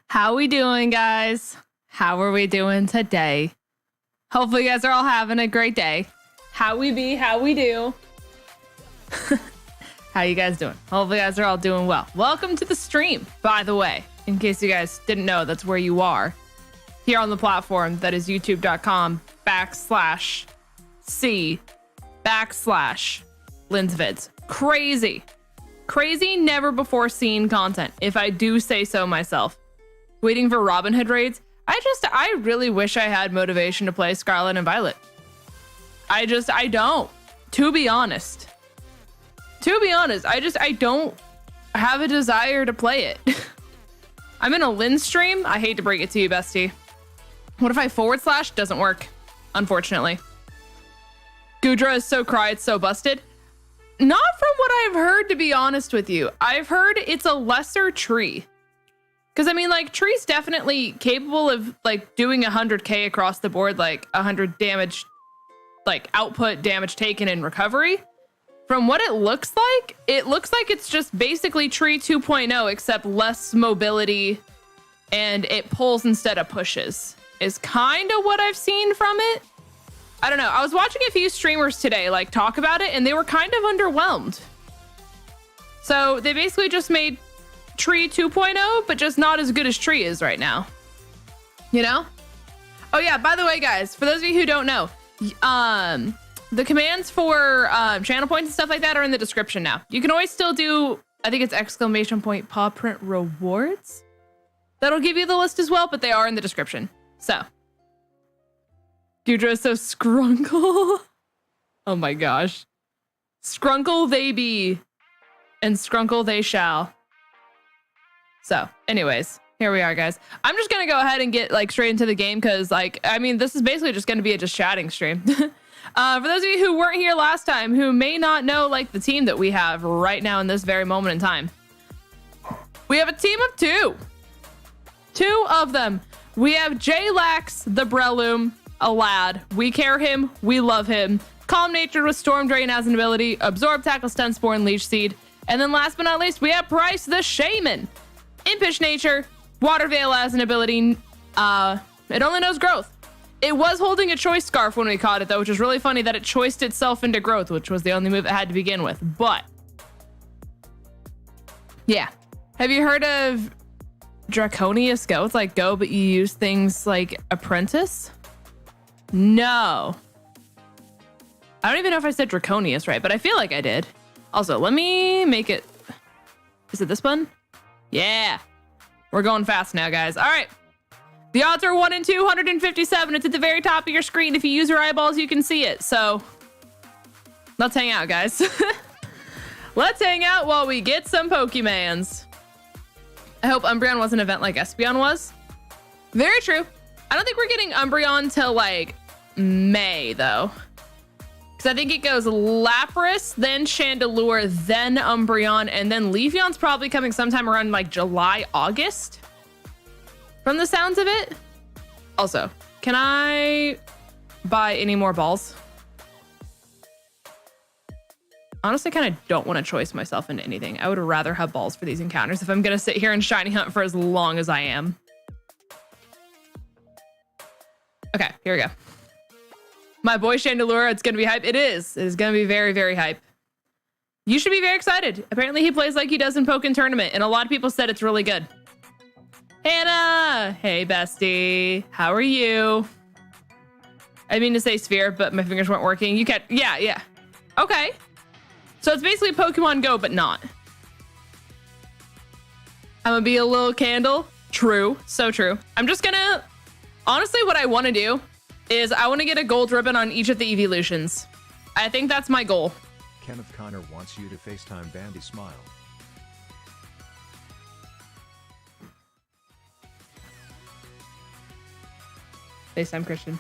How we doing, guys? How are we doing today? Hopefully you guys are all having a great day. How we be, how we do. How you guys doing? Hopefully you guys are all doing well. Welcome to the stream, by the way. In case you guys didn't know, that's where you are. Here on the platform that is youtube.com/c/Linsvids. Crazy, never before seen content, if I do say so myself. Waiting for Robin Hood raids. I really wish I had motivation to play Scarlet and Violet. I don't. To be honest, I don't have a desire to play it. I'm in a Lin stream. I hate to break it to you, bestie. What if I / doesn't work? Unfortunately. Gudra is so cry, it's so busted. Not from what I've heard, to be honest with you. I've heard it's a lesser tree. Because, I mean, like, tree's definitely capable of, like, doing 100k across the board, like, 100 damage, like, output, damage taken, and recovery. From what it looks like it's just basically tree 2.0, except less mobility, and it pulls instead of pushes, is kind of what I've seen from it. I don't know. I was watching a few streamers today, like, talk about it, and they were kind of underwhelmed. So they basically just made Tree 2.0, but just not as good as Tree is right now. You know? Oh yeah, by the way, guys, for those of you who don't know, the commands for channel points and stuff like that are in the description now. You can always still do, I think it's !pawprint rewards. That'll give you the list as well, but they are in the description. So. Gudra is so scrunkle. Oh my gosh. Scrunkle they be, and scrunkle they shall. So, anyways, here we are, guys. I'm just gonna go ahead and get like straight into the game because, like, I mean, this is basically just gonna be a just chatting stream. For those of you who weren't here last time, who may not know like the team that we have right now in this very moment in time, we have a team of two. Two of them. We have 𝗟𝗓𝗏𝗄 the Breloom, a lad. We care him. We love him. Calm natured with Storm Drain as an ability. Absorb, Tackle, Stun, Spore, and Leech Seed. And then last but not least, we have Price the Shaman. Impish nature, Water Veil as an ability. It only knows growth. It was holding a choice scarf when we caught it, though, which is really funny that it choiced itself into growth, which was the only move it had to begin with. But yeah, have you heard of Draconius Go? It's like Go, but you use things like Apprentice. No, I don't even know if I said Draconius right, but I feel like I did. Also, let me make it. Is it this button? Yeah, we're going fast now, guys. All right. The odds are 1 in 257. It's at the very top of your screen. If you use your eyeballs, you can see it. So let's hang out, guys. Let's hang out while we get some Pokemans. I hope Umbreon was an event like Espeon was. Very true. I don't think we're getting Umbreon till like May, though. I think it goes Lapras, then Chandelure, then Umbreon, and then Leafeon's probably coming sometime around like July, August. From the sounds of it. Also, can I buy any more balls? Honestly, I kind of don't want to choice myself into anything. I would rather have balls for these encounters if I'm going to sit here and shiny hunt for as long as I am. Okay, here we go. My boy Chandelure, it's going to be hype. It is. It is going to be very, very hype. You should be very excited. Apparently he plays like he does in Pokken Tournament, and a lot of people said it's really good. Hannah! Hey, bestie. How are you? I mean to say Sphere, but my fingers weren't working. You can't. Yeah. Okay. So it's basically Pokemon Go, but not. I'm going to be a little candle. True. So true. I'm just going to... Honestly, what I want to do is I want to get a gold ribbon on each of the evolutions. I think that's my goal. Kenneth Connor wants you to FaceTime Bandy Smile. FaceTime Christian.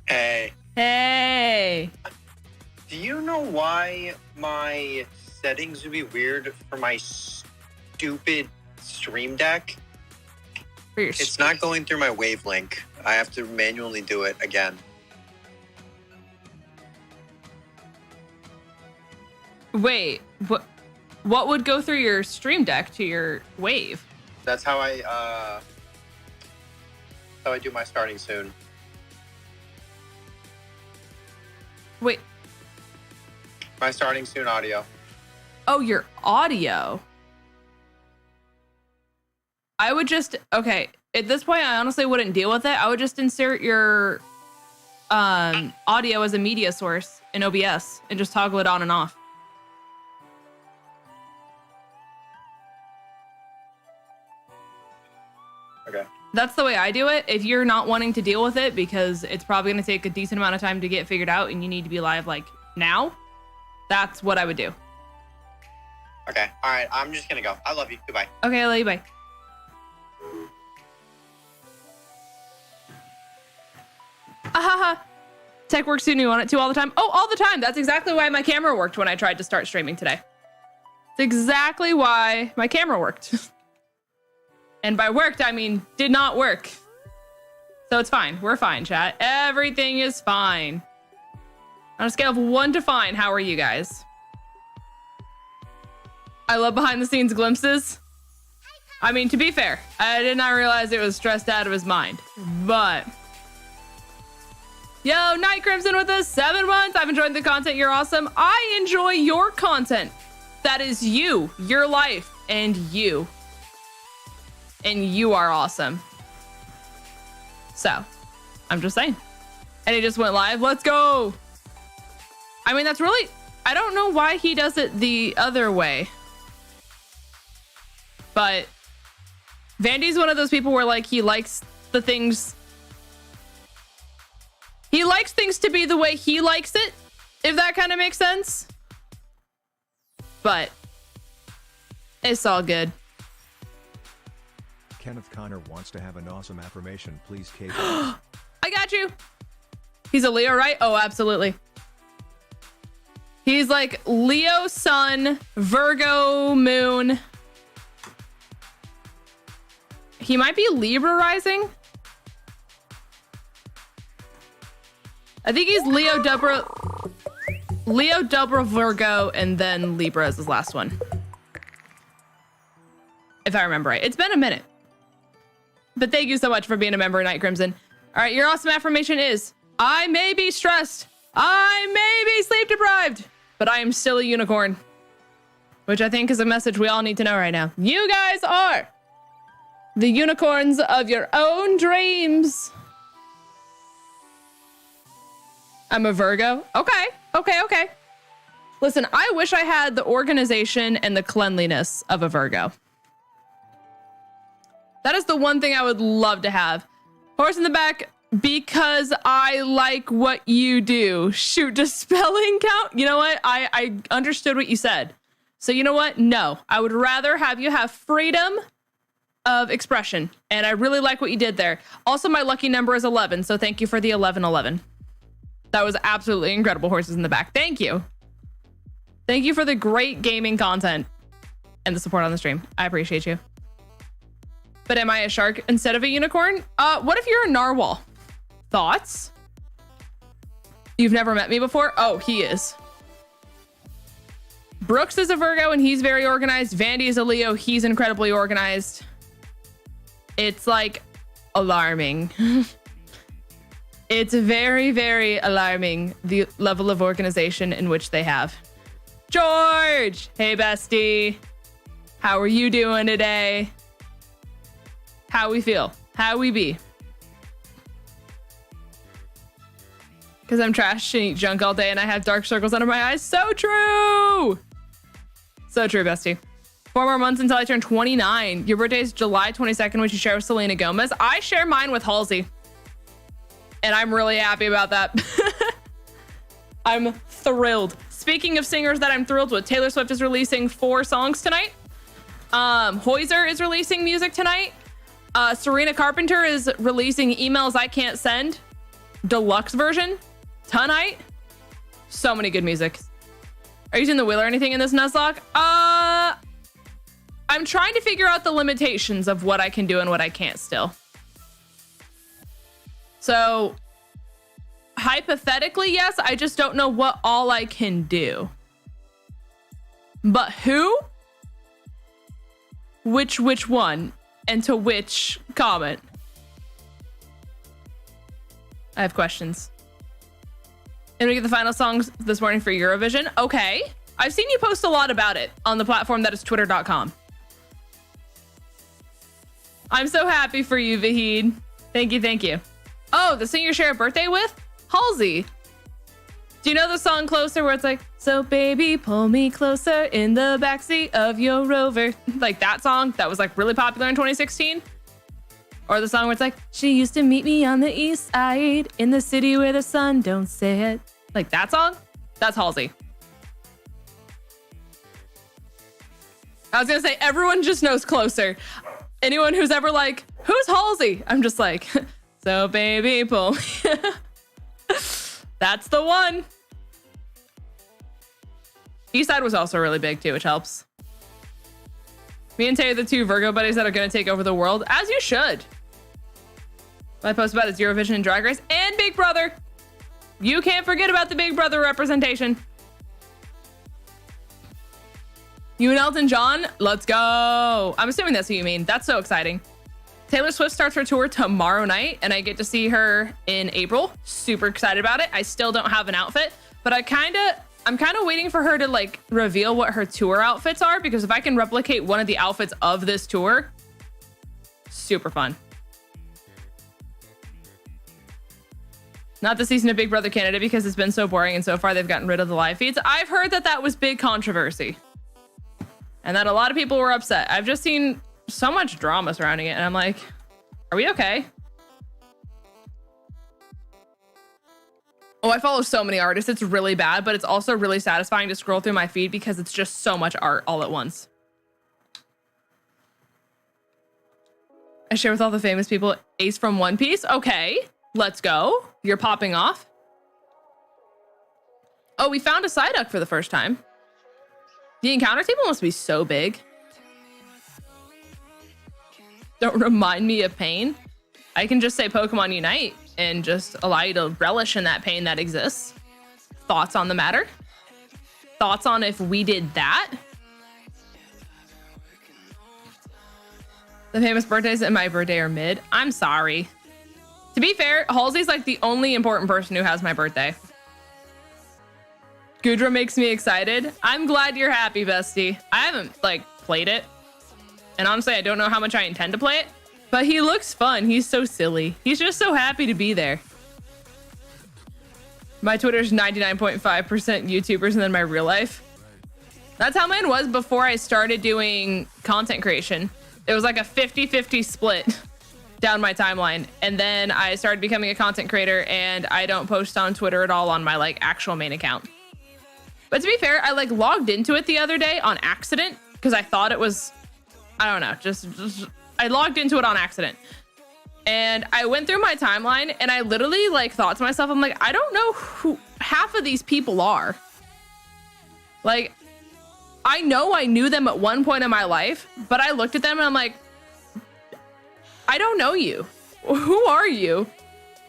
Hey. Hey. Do you know why my settings would be weird for my stupid Stream Deck. It's not going through my wave link. I have to manually do it again. Wait, what would go through your Stream Deck to your wave? That's how I do my starting soon. Wait. My starting soon audio. Oh, your audio. I would just, okay, at this point, I honestly wouldn't deal with it. I would just insert your audio as a media source in OBS and just toggle it on and off. Okay. That's the way I do it. If you're not wanting to deal with it because it's probably going to take a decent amount of time to get figured out and you need to be live like now, that's what I would do. Okay. All right. I'm just going to go. I love you. Goodbye. Okay, I love you. Bye. Ahaha. Tech works too. You want it to all the time? Oh, all the time. That's exactly why my camera worked when I tried to start streaming today. It's exactly why my camera worked. And by worked, I mean did not work. So it's fine. We're fine, chat. Everything is fine. On a scale of 1 to fine, how are you guys? I love behind the scenes glimpses. I mean, to be fair, I did not realize it was stressed out of his mind. But yo, Night Crimson with us, 7 months. I've enjoyed the content. You're awesome. I enjoy your content. That is you, your life, and you. And you are awesome. So, I'm just saying. And he just went live. Let's go. I mean, that's really, I don't know why he does it the other way. But Vandy's one of those people where like he likes the things. He likes things to be the way he likes it, if that kind of makes sense. But it's all good. Kenneth Connor wants to have an awesome affirmation. Please, Kate. I got you. He's a Leo, right? Oh, absolutely. He's like Leo sun, Virgo moon. He might be Libra rising. I think he's Leo, Dubra, Virgo, and then Libra is his last one. If I remember right. It's been a minute. But thank you so much for being a member of Night Crimson. All right, your awesome affirmation is, I may be stressed. I may be sleep deprived, but I am still a unicorn. Which I think is a message we all need to know right now. You guys are the unicorns of your own dreams. I'm a Virgo. Okay. Listen, I wish I had the organization and the cleanliness of a Virgo. That is the one thing I would love to have. Horse in the back, because I like what you do. Shoot, does spelling count? You know what? I understood what you said. So you know what? No, I would rather have you have freedom of expression. And I really like what you did there. Also, my lucky number is 11. So thank you for the 1111. That was absolutely incredible. Horses in the back. Thank you. Thank you for the great gaming content and the support on the stream. I appreciate you. But am I a shark instead of a unicorn? What if you're a narwhal? Thoughts? You've never met me before? Oh, he is. Brooks is a Virgo and he's very organized. Vandy is a Leo. He's incredibly organized. It's like alarming. It's very, very alarming, the level of organization in which they have. George! Hey, bestie. How are you doing today? How we feel? How we be? Because I'm trash and eat junk all day and I have dark circles under my eyes. So true! So true, bestie. 4 more months until I turn 29. Your birthday is July 22nd, which you share with Selena Gomez. I share mine with Halsey. And I'm really happy about that. I'm thrilled. Speaking of singers that I'm thrilled with, Taylor Swift is releasing 4 songs tonight. Hoyser is releasing music tonight. Serena Carpenter is releasing Emails I Can't Send deluxe version tonight. So many good music. Are you using the wheel or anything in this Nuzlocke? I'm trying to figure out the limitations of what I can do and what I can't still. So hypothetically, yes, I just don't know what all I can do. But who? Which one? And to which comment? I have questions. And we get the final songs this morning for Eurovision. Okay. I've seen you post a lot about it on the platform that is twitter.com. I'm so happy for you, Vahid. Thank you, thank you. Oh, the singer you share a birthday with? Halsey. Do you know the song Closer where it's like, so baby, pull me closer in the backseat of your Rover? Like that song that was like really popular in 2016? Or the song where it's like, she used to meet me on the east side in the city where the sun don't set. Like that song? That's Halsey. I was gonna say, everyone just knows Closer. Anyone who's ever like, who's Halsey? I'm just like, so baby, pull me. That's the one. Eastside was also really big too, which helps. Me and Tay are the two Virgo buddies that are going to take over the world, as you should. What I post about is Eurovision and Drag Race and Big Brother. You can't forget about the Big Brother representation. You and Elton John, let's go. I'm assuming that's who you mean. That's so exciting. Taylor Swift starts her tour tomorrow night, and I get to see her in April. Super excited about it. I still don't have an outfit, but I'm kind of waiting for her to like reveal what her tour outfits are, because if I can replicate one of the outfits of this tour, super fun. Not the season of Big Brother Canada because it's been so boring, and so far they've gotten rid of the live feeds. I've heard that that was big controversy and that a lot of people were upset. I've just seen so much drama surrounding it, and I'm like, are we okay? Oh, I follow so many artists. It's really bad, but it's also really satisfying to scroll through my feed because it's just so much art all at once. I share with all the famous people. Ace from One Piece. Okay, let's go. You're popping off. Oh, we found a Psyduck for the first time. The encounter table must be so big. Don't remind me of pain. I can just say Pokemon Unite and just allow you to relish in that pain that exists. Thoughts on the matter? Thoughts on if we did that? The famous birthdays and my birthday are mid. I'm sorry. To be fair, Halsey's like the only important person who has my birthday. Gudra makes me excited. I'm glad you're happy, bestie. I haven't like played it. And honestly, I don't know how much I intend to play it, but he looks fun. He's so silly. He's just so happy to be there. My Twitter's 99.5% YouTubers and then my real life. That's how mine was before I started doing content creation. It was like a 50-50 split down my timeline. And then I started becoming a content creator and I don't post on Twitter at all on my like actual main account. But to be fair, I like logged into it the other day on accident because I thought it was, I don't know, just I logged into it on accident. And I went through my timeline and I literally like thought to myself, I'm like, I don't know who half of these people are. Like, I know I knew them at one point in my life, but I looked at them and I'm like, I don't know you. Who are you?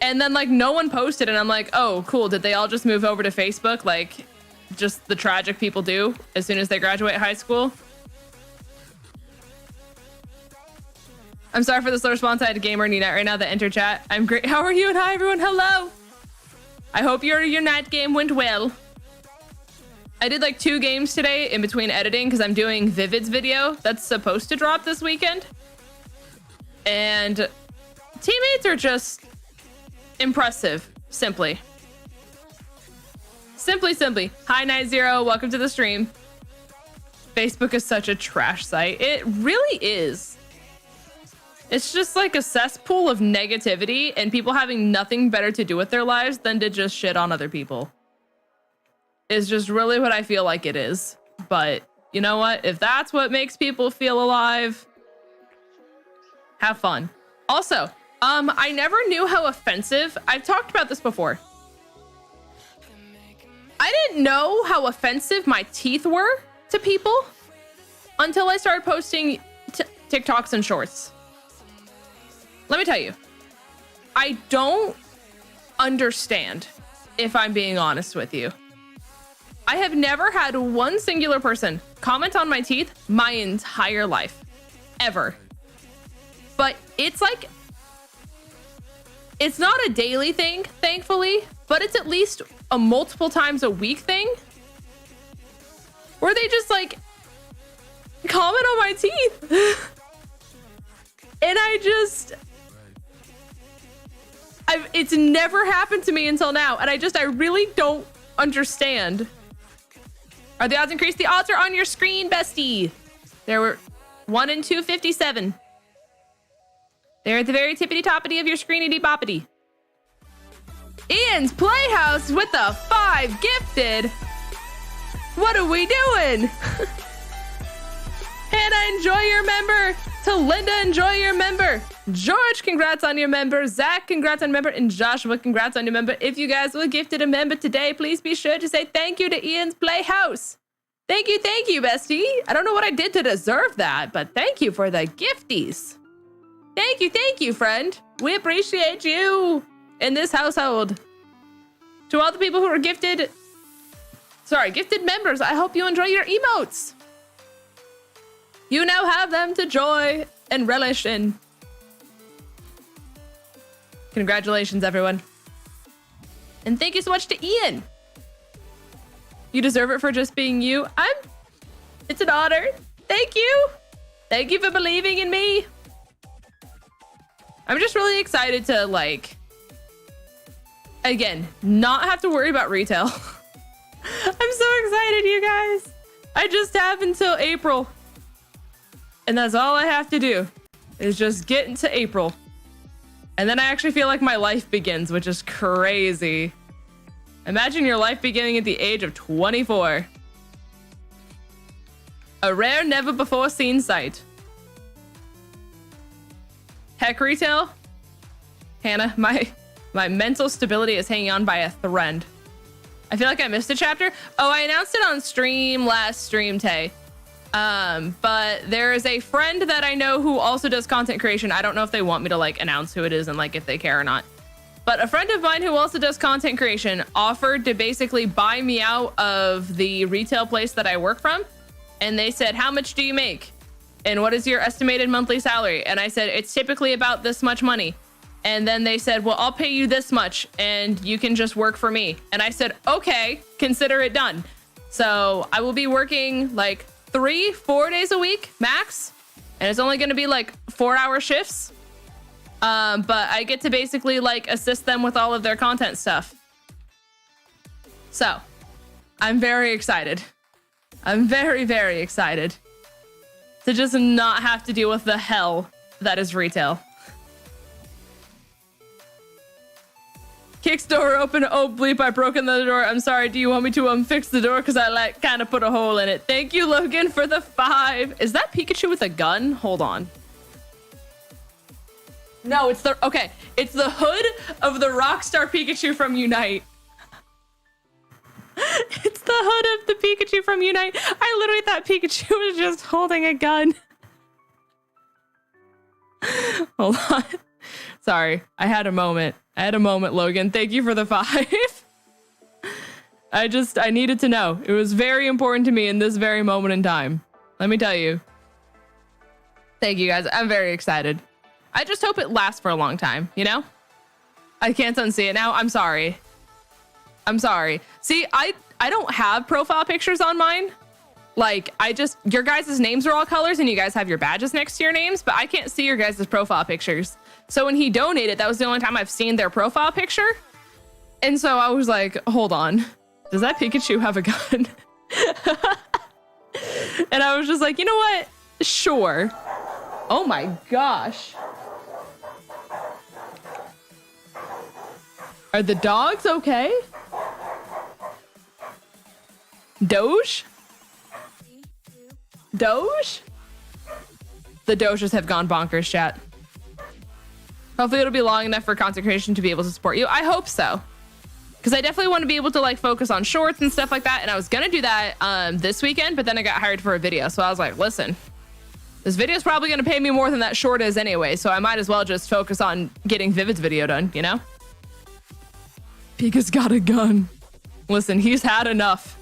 And then like no one posted and I'm like, oh, cool. Did they all just move over to Facebook? Like just the tragic people do as soon as they graduate high school. I'm sorry for the slow response. I had a gamer and Unite right now that enter chat. I'm great. How are you? And hi everyone. Hello. I hope your Unite game went well. I did like 2 games today in between editing because I'm doing Vivid's video that's supposed to drop this weekend. And teammates are just impressive. Simply. Hi, Night Zero. Welcome to the stream. Facebook is such a trash site. It really is. It's just like a cesspool of negativity and people having nothing better to do with their lives than to just shit on other people. Is just really what I feel like it is. But you know what? If that's what makes people feel alive, have fun. Also, I never knew how offensive, I've talked about this before. I didn't know how offensive my teeth were to people until I started posting TikToks and shorts. Let me tell you, I don't understand, if I'm being honest with you. I have never had one singular person comment on my teeth my entire life, ever. But it's like, it's not a daily thing, thankfully, but it's at least a multiple times a week thing where they just like comment on my teeth. And it's never happened to me until now. And I really don't understand. Are the odds increased? The odds are on your screen, bestie. There were 1 in 257. They're at the very tippity-toppity of your screeny boppity. Ian's Playhouse with the 5 gifted. What are we doing? Hannah, enjoy your member. To Linda, enjoy your member. George, congrats on your member. Zach, congrats on your member. And Joshua, congrats on your member. If you guys were gifted a member today, please be sure to say thank you to Ian's Playhouse. Thank you, bestie. I don't know what I did to deserve that, but thank you for the gifties. Thank you, friend. We appreciate you in this household. To all the people who are gifted members, I hope you enjoy your emotes. You now have them to enjoy and relish in. Congratulations, everyone. And thank you so much to Ian. You deserve it for just being you. It's an honor. Thank you. Thank you for believing in me. I'm just really excited to, like, again, not have to worry about retail. I'm so excited, you guys. I just have until April. And that's all I have to do is just get into April. And then I actually feel like my life begins, which is crazy. Imagine your life beginning at the age of 24. A rare, never before seen sight. Heck, retail? Hannah, my mental stability is hanging on by a thread. I feel like I missed a chapter. Oh, I announced it on stream last stream day. But there is a friend that I know who also does content creation. I don't know if they want me to like announce who it is and like if they care or not. But a friend of mine who also does content creation offered to basically buy me out of the retail place that I work from. And they said, how much do you make? And what is your estimated monthly salary? And I said, it's typically about this much money. And then they said, well, I'll pay you this much and you can just work for me. And I said, okay, consider it done. So I will be working like 3-4 days a week max. And it's only going to be like 4-hour shifts. But I get to basically like assist them with all of their content stuff. So I'm very excited. I'm very, very excited to just not have to deal with the hell that is retail. Kicks door open. Oh, bleep, I broke in the door. I'm sorry. Do you want me to fix the door? Because I like kind of put a hole in it. Thank you, Logan, for the 5. Is that Pikachu with a gun? Hold on. No, it's the, okay. It's the hood of the Rockstar Pikachu from Unite. It's the hood of the Pikachu from Unite. I literally thought Pikachu was just holding a gun. Hold on. Sorry, I had a moment. Logan. Thank you for the 5. I needed to know. It was very important to me in this very moment in time. Let me tell you. Thank you, guys. I'm very excited. I just hope it lasts for a long time, you know? I can't unsee it now. I'm sorry. See, I don't have profile pictures on mine. Like, your guys' names are all colors and you guys have your badges next to your names, but I can't see your guys' profile pictures. So when he donated, that was the only time I've seen their profile picture. And so I was like, hold on. Does that Pikachu have a gun? And I was just like, you know what? Sure. Oh my gosh. Are the dogs okay? Doge? The Doges have gone bonkers, chat. Hopefully it'll be long enough for content creation to be able to support you. I hope so. because I definitely want to be able to like focus on shorts and stuff like that. And I was gonna do that this weekend, but then I got hired for a video. So I was like, listen, this video is probably gonna pay me more than that short is anyway. So I might as well just focus on getting Vivid's video done, you know? Pika's got a gun. Listen, he's had enough.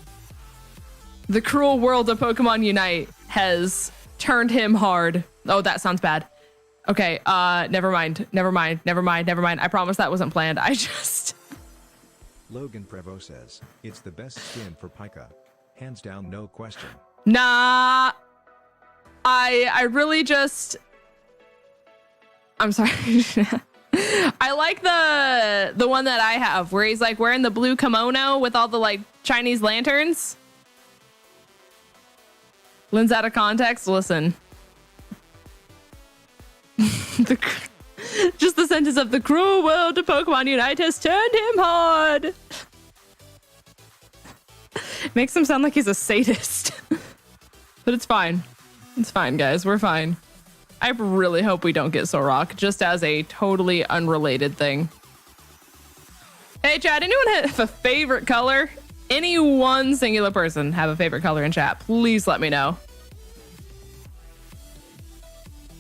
The cruel world of Pokemon Unite has turned him hard. Oh, that sounds bad. Okay, never mind. I promise that wasn't planned. I just... Logan Prevo says, it's the best skin for Pika. Hands down, no question. Nah. I really just... I'm sorry. I like the one that I have where he's like wearing the blue kimono with all the like Chinese lanterns. Lynn's out of context. Listen. Just the sentence of the cruel world of Pokemon Unite has turned him hard. Makes him sound like he's a sadist. But it's fine. It's fine, guys. We're fine. I really hope we don't get Sorok, just as a totally unrelated thing. Hey, chat, anyone have a favorite color? Any one singular person have a favorite color in chat? Please let me know.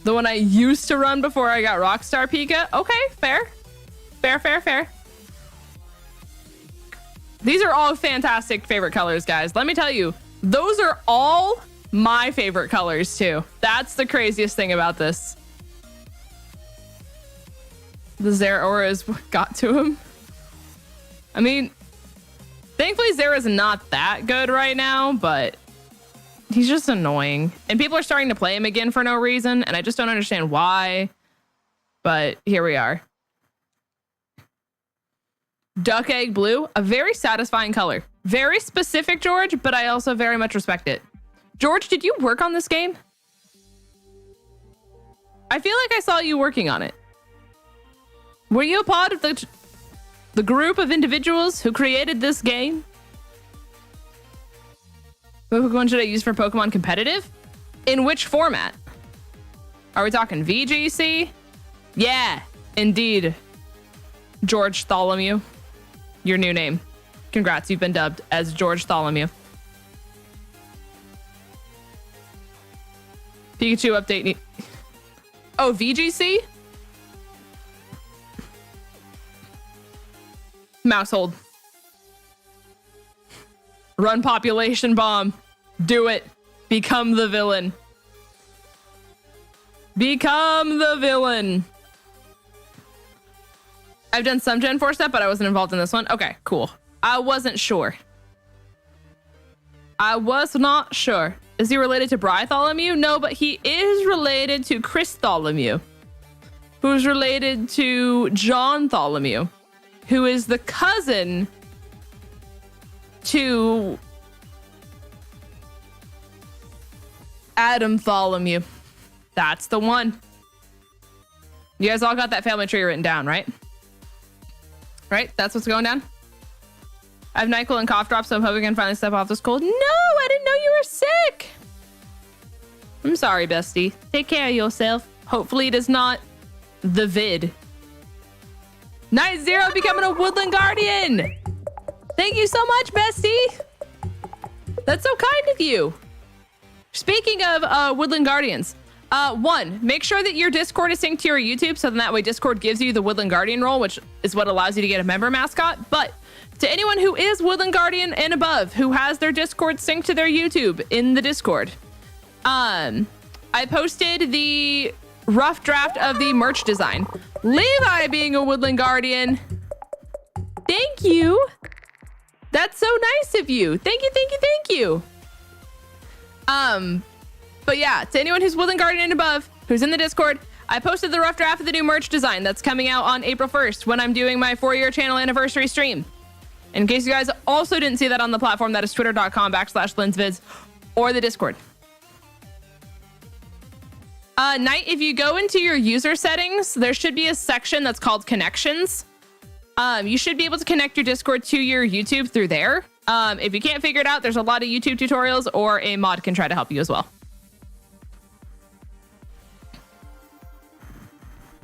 The one I used to run before I got Rockstar Pika? Okay, fair. Fair. These are all fantastic favorite colors, guys. Let me tell you, those are all my favorite colors too. That's the craziest thing about this. The Zeraora is what got to him. I mean, thankfully Zera's not that good right now, but he's just annoying. And people are starting to play him again for no reason, and I just don't understand why. But here we are. Duck Egg Blue, a very satisfying color. Very specific, George, but I also very much respect it. George, did you work on this game? I feel like I saw you working on it. Were you a part of the group of individuals who created this game? What Pokemon should I use for Pokemon competitive? In which format? Are we talking VGC? Yeah, indeed. George Tholomew. Your new name. Congrats, you've been dubbed as George Tholomew. Pikachu update. Oh, VGC? Mousehold. Run population bomb. Do it. Become the villain. Become the villain. I've done some Gen 4 stuff, but I wasn't involved in this one. Okay, cool. I wasn't sure. I was not sure. Is he related to Bartholomew? No, but he is related to Chris Tholomew, who's related to John Tholomew, who is the cousin to Adam Tholomew. That's the one. You guys all got that family tree written down, right? Right? That's what's going down? I have NyQuil and cough drops, so I'm hoping I can finally step off this cold. No, I didn't know you were sick. I'm sorry, bestie. Take care of yourself. Hopefully it is not the vid. Night Zero becoming a Woodland Guardian. Thank you so much, bestie. That's so kind of you. Speaking of Woodland Guardians, one, make sure that your Discord is synced to your YouTube, so then that way Discord gives you the Woodland Guardian role, which is what allows you to get a member mascot. But to anyone who is Woodland Guardian and above, who has their Discord synced to their YouTube in the Discord, I posted the rough draft of the merch design. Levi being a Woodland Guardian. Thank you. That's so nice of you. Thank you. But yeah, to anyone who's Woodland Guardian and above, who's in the Discord, I posted the rough draft of the new merch design that's coming out on April 1st when I'm doing my 4-year channel anniversary stream. In case you guys also didn't see that on the platform, that is twitter.com/LensVids or the Discord. Knight, if you go into your user settings, there should be a section that's called connections. You should be able to connect your Discord to your YouTube through there. If you can't figure it out, there's a lot of YouTube tutorials, or a mod can try to help you as well.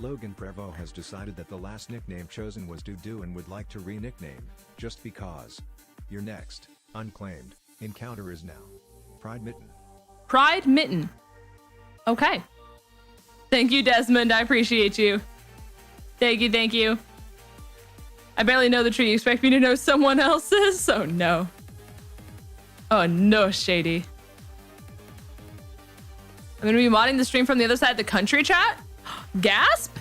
𝗟𝗓𝗡𝗗𝗏 has decided that the last nickname chosen was Doo and would like to re-nickname, just because. Your next, unclaimed, encounter is now. Pride Mitten. Pride Mitten. Okay. Thank you, Desmond. I appreciate you. Thank you, thank you. I barely know the tree. You expect me to know someone else's? Oh, no. Oh, no, Shady. I'm going to be modding the stream from the other side of the country, chat? Gasp?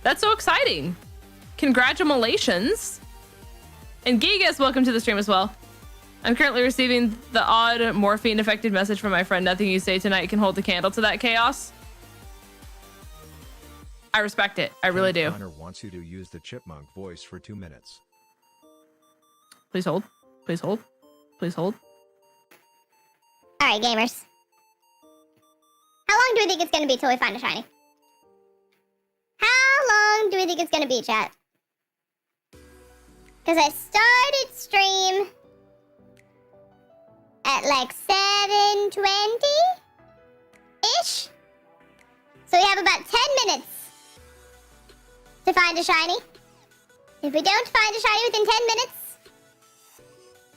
That's so exciting. Congratulations. And Gigas, welcome to the stream as well. I'm currently receiving the odd morphine-affected message from my friend. Nothing you say tonight can hold the candle to that chaos. I respect it. I really do. Connor wants you to use the chipmunk voice for 2 minutes. Please hold. Please hold. Please hold. All right, gamers. How long do we think it's going to be till we find a shiny? How long do we think it's going to be, chat? Because I started stream at like 7:20-ish. So we have about 10 minutes to find a shiny. If we don't find a shiny within 10 minutes,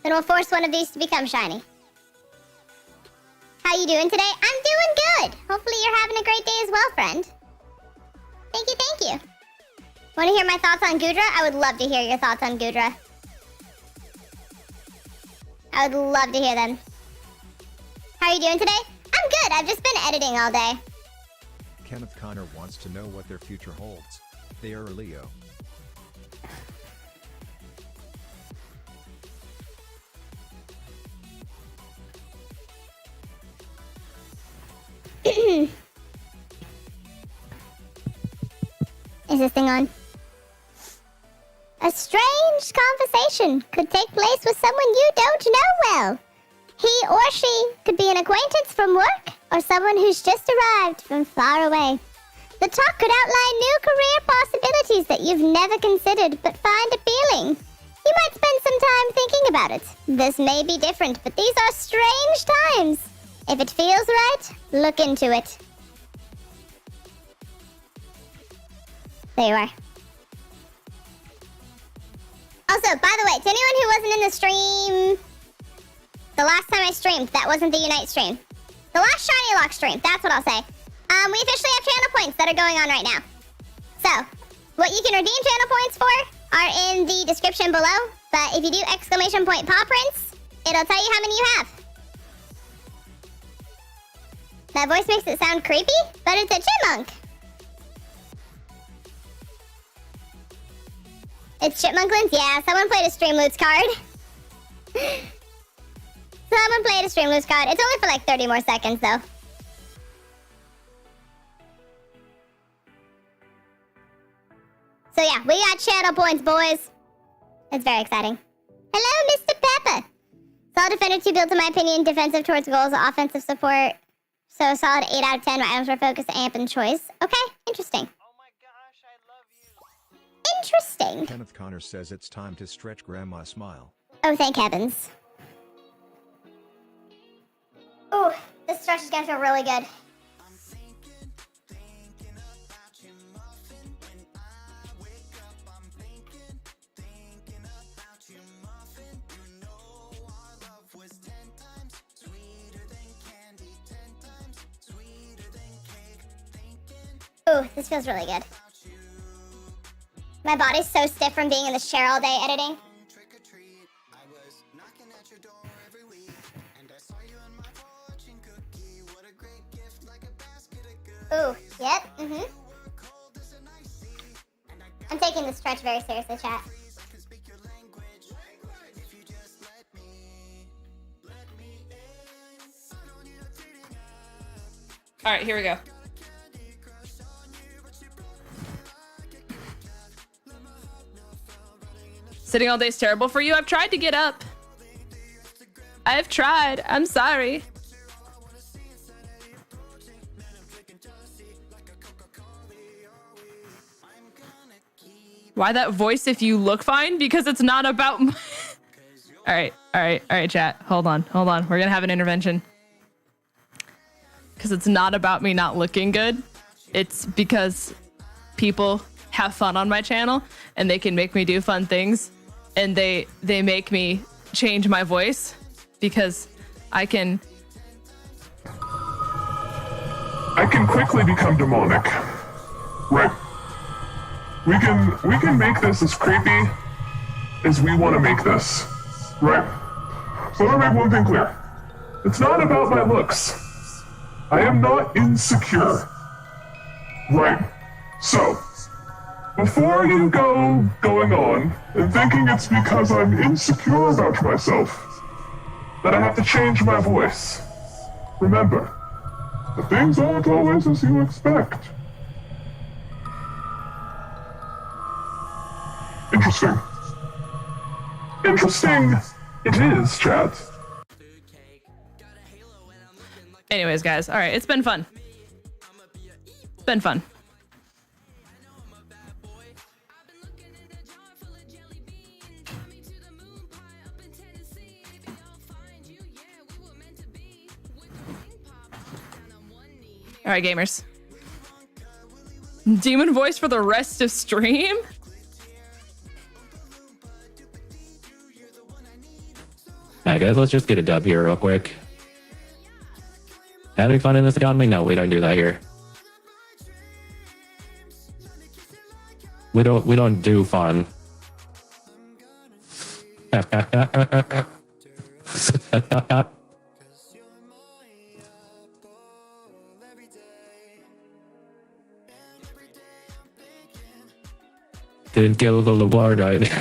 then we'll force one of these to become shiny. How you doing today? I'm doing good. Hopefully you're having a great day as well, friend. Thank you, thank you. Want to hear my thoughts on 𝗟𝗓𝗓? I would love to hear your thoughts on 𝗟𝗓𝗓. I would love to hear them. How are you doing today? I'm good. I've just been editing all day. Kenneth Connor wants to know what their future holds. They are a Leo. Is this thing on? A strange conversation could take place with someone you don't know well. He or she could be an acquaintance from work or someone who's just arrived from far away. The talk could outline new career possibilities that you've never considered but find appealing. You might spend some time thinking about it. This may be different, but these are strange times. If it feels right, look into it. There you are. Also, by the way, to anyone who wasn't in the stream the last time I streamed, that wasn't the Unite stream. The last Shiny Lock stream, that's what I'll say. We officially have channel points that are going on right now. So, what you can redeem channel points for are in the description below. But if you do ! Pawprints, it'll tell you how many you have. That voice makes it sound creepy, but it's a chipmunk. It's Chipmunklins? Yeah, someone played a Streamloots card. Someone played a Streamloots card. It's only for like 30 more seconds, though. So yeah, we got channel points, boys. It's very exciting. Hello, Mr. Pepper. Solid Defender 2 built, in my opinion, defensive towards goals, offensive support. So solid 8 out of 10. My items were focus, amp, and choice. Okay, interesting. Interesting. Kenneth Connor says it's time to stretch Grandma Smile. Oh, thank heavens. Ooh, this stretch is gonna feel really good. Ooh, this feels really good. My body's so stiff from being in this chair all day editing. Ooh, yep, I'm taking this stretch very seriously, chat. All right, here we go. Sitting all day is terrible for you. I've tried to get up. I've tried. I'm sorry. Why that voice if you look fine? Because it's not about my... All right, chat. Hold on. We're gonna have an intervention. Because it's not about me not looking good. It's because people have fun on my channel and they can make me do fun things, and they make me change my voice because I can quickly become demonic. Right. We can make this as creepy as we want to make this. Right? So I want to make one thing clear. It's not about my looks. I am not insecure. Right? So, before you go going on and thinking it's because I'm insecure about myself that I have to change my voice, remember, the things aren't always as you expect. Interesting. Interesting it is, chat. Anyways, guys, all right, it's been fun. It's been fun. All right, gamers. Demon voice for the rest of stream? Alright guys, let's just get a dub here real quick. Having fun in this economy? No, we don't do that here. We don't do fun. Didn't kill the Lord, right?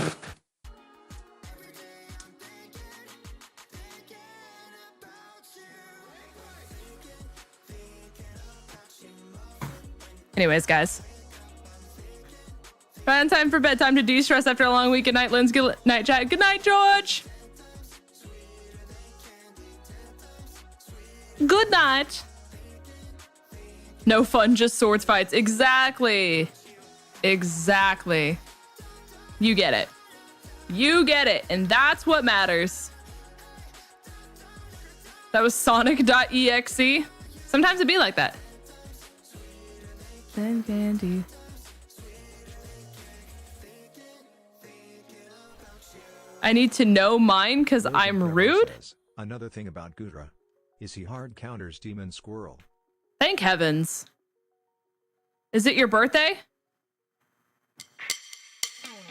Anyways, guys. Find time for bedtime to de-stress after a long week. Good night, Lynn's. Good night, chat. Good night, George. Good night. No fun, just swords fights. Exactly. Exactly. You get it. You get it. And that's what matters. That was Sonic.exe. Sometimes it'd be like that. Candy. I need to know mine because I'm rude. Another thing about Ghidorah is he hard counters Demon Squirrel. Thank heavens. Is it your birthday?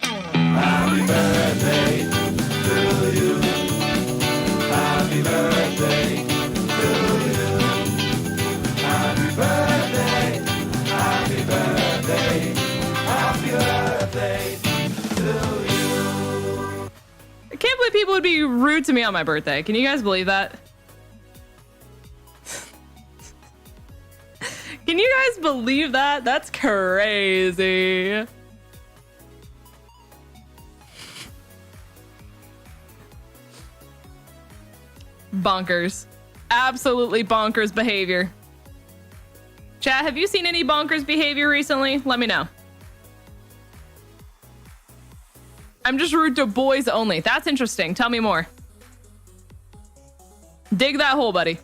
Happy birthday to you. Happy birthday to you. Happy birthday. Happy birthday. Happy birthday to you. I can't believe people would be rude to me on my birthday. Can you guys believe that? Can you guys believe that? That's crazy. Bonkers. Absolutely bonkers behavior. Chat, have you seen any bonkers behavior recently? Let me know. I'm just rude to boys only. That's interesting. Tell me more. Dig that hole, buddy.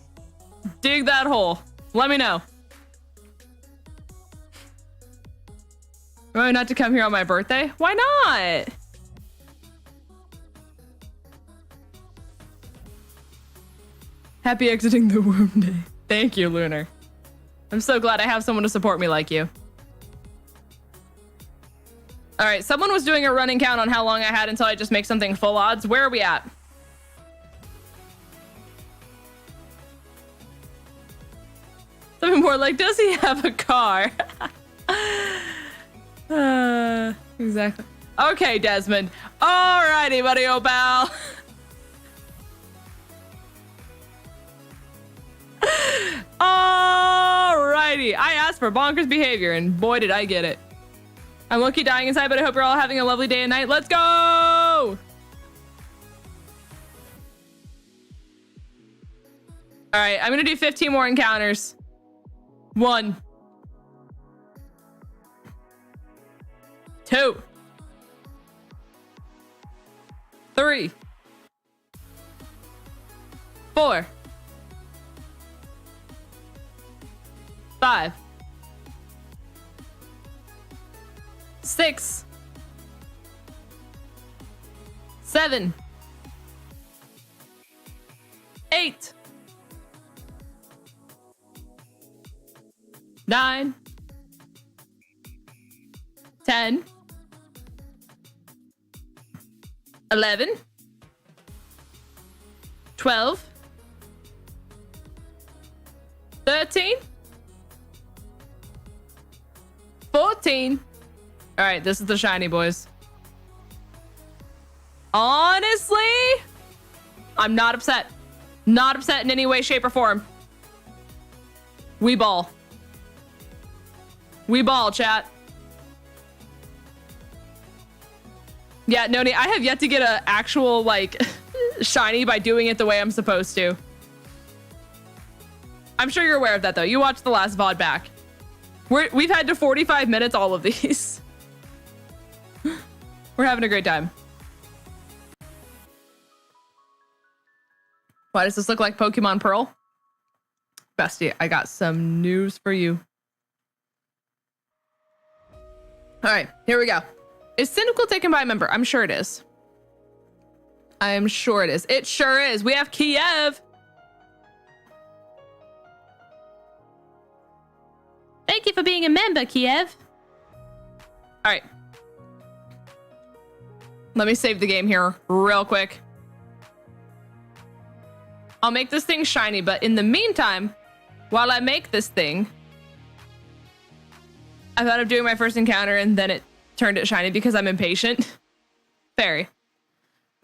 Dig that hole. Let me know. Oh, not to come here on my birthday? Why not? Happy exiting the womb day. Thank you, Lunar. I'm so glad I have someone to support me like you. All right, someone was doing a running count on how long I had until I just make something full odds. Where are we at? Something more like, does he have a car? Exactly. Okay, Desmond. Alrighty, buddy, oh pal. Alrighty. I asked for bonkers behavior, and boy, did I get it. I'm lucky dying inside, but I hope you're all having a lovely day and night. Let's go! All right, I'm gonna do 15 more encounters. 1, 2, 3, 4, 5, 6, 7, 8, 9, 10, 11, 12, 13, 14. All right, this is the shiny, boys. Honestly, I'm not upset. Not upset in any way, shape, or form. We ball. We ball, chat. Yeah, Noni, I have yet to get an actual, like, shiny by doing it the way I'm supposed to. I'm sure you're aware of that, though. You watched the last VOD back. We've had to 45 minutes all of these. We're having a great time. Why does this look like Pokemon Pearl? Bestie, I got some news for you. All right, here we go. Is Cyndaquil taken by a member? I'm sure it is. I am sure it is. It sure is. We have Kiev. Thank you for being a member, Kiev. All right. Let me save the game here real quick. I'll make this thing shiny, but in the meantime, while I make this thing, I thought of doing my first encounter and then it turned it shiny because I'm impatient. Very.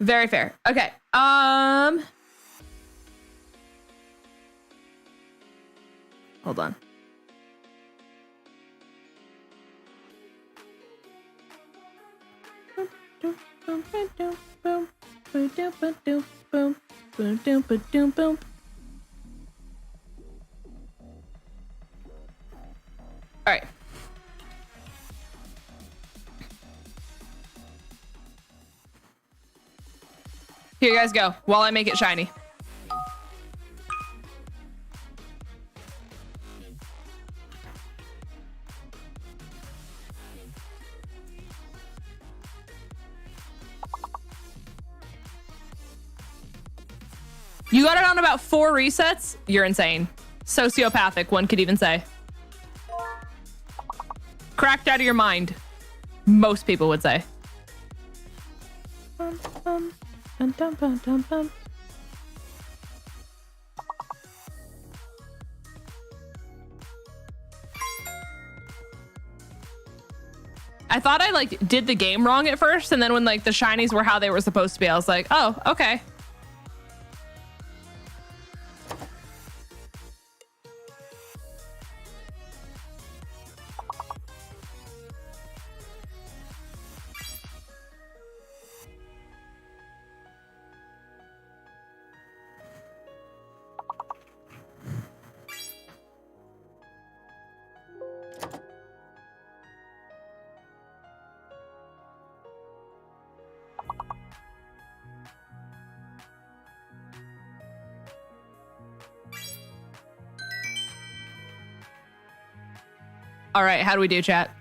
Very fair. Okay. Hold on. All right. Here you guys go while I make it shiny. You got it on about 4 resets? You're insane. Sociopathic, one could even say. Cracked out of your mind. Most people would say. I thought I like did the game wrong at first, and then when like the shinies were how they were supposed to be, I was like, oh, okay. All right, how do we do, chat?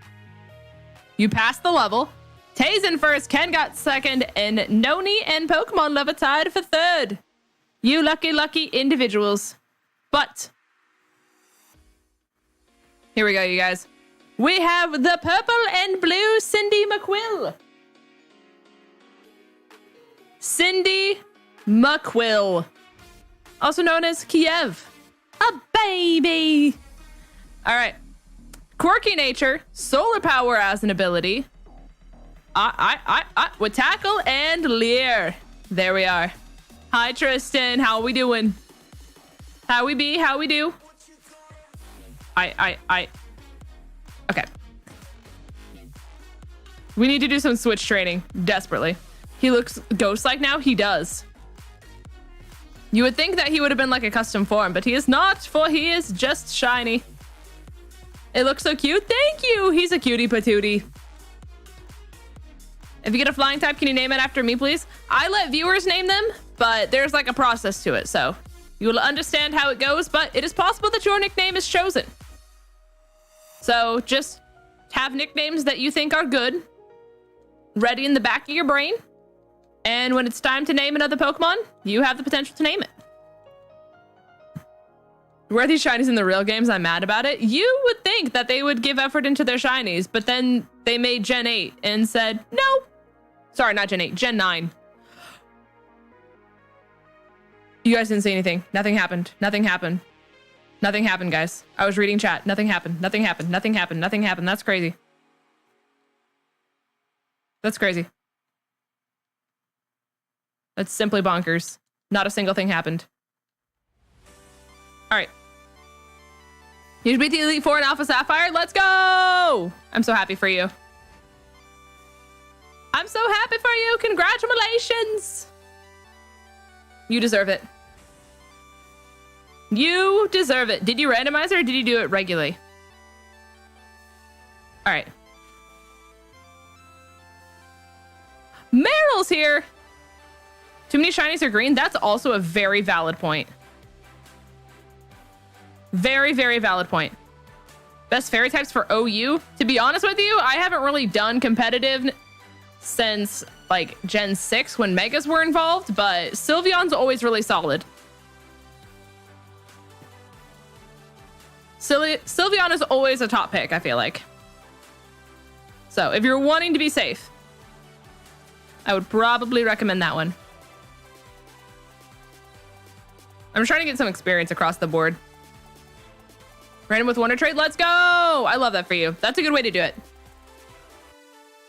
You passed the level. Tazen first, Ken got second, and Noni and Pokemon Lover tied for third. You lucky individuals. But here we go, you guys. We have the purple and blue Cyndaquil. Cyndaquil, also known as Kiev. A baby. All right. Quirky nature, solar power as an ability. With tackle and leer. There we are. Hi, Tristan. How we doing? How we be? How we do? Okay. We need to do some switch training desperately. He looks ghost-like now. He does. You would think that he would have been like a custom form, but he is not, for he is just shiny. It looks so cute. Thank you. He's a cutie patootie. If you get a flying type, can you name it after me, please? I let viewers name them, but there's like a process to it, so you will understand how it goes, but it is possible that your nickname is chosen. So just have nicknames that you think are good ready in the back of your brain. And when it's time to name another Pokemon, you have the potential to name it. Where are these shinies in the real games? I'm mad about it. You would think that they would give effort into their shinies, but then they made Gen 8 and said, no. Sorry, not Gen 8, Gen 9. You guys didn't say anything. Nothing happened. Nothing happened. Nothing happened, guys. I was reading chat. Nothing happened. Nothing happened. Nothing happened. Nothing happened. That's crazy. That's crazy. That's simply bonkers. Not a single thing happened. All right. You beat the Elite Four in Alpha Sapphire. Let's go! I'm so happy for you. I'm so happy for you. Congratulations. You deserve it. You deserve it. Did you randomize it or did you do it regularly? All right. Meryl's here. Too many shinies are green. That's also a very valid point. Very, very valid point. Best fairy types for OU. To be honest with you, I haven't really done competitive since like Gen 6 when Megas were involved, but Sylveon's always really solid. Sylveon is always a top pick, I feel like. So if you're wanting to be safe, I would probably recommend that one. I'm trying to get some experience across the board. Random with Wonder Trade, let's go! I love that for you. That's a good way to do it.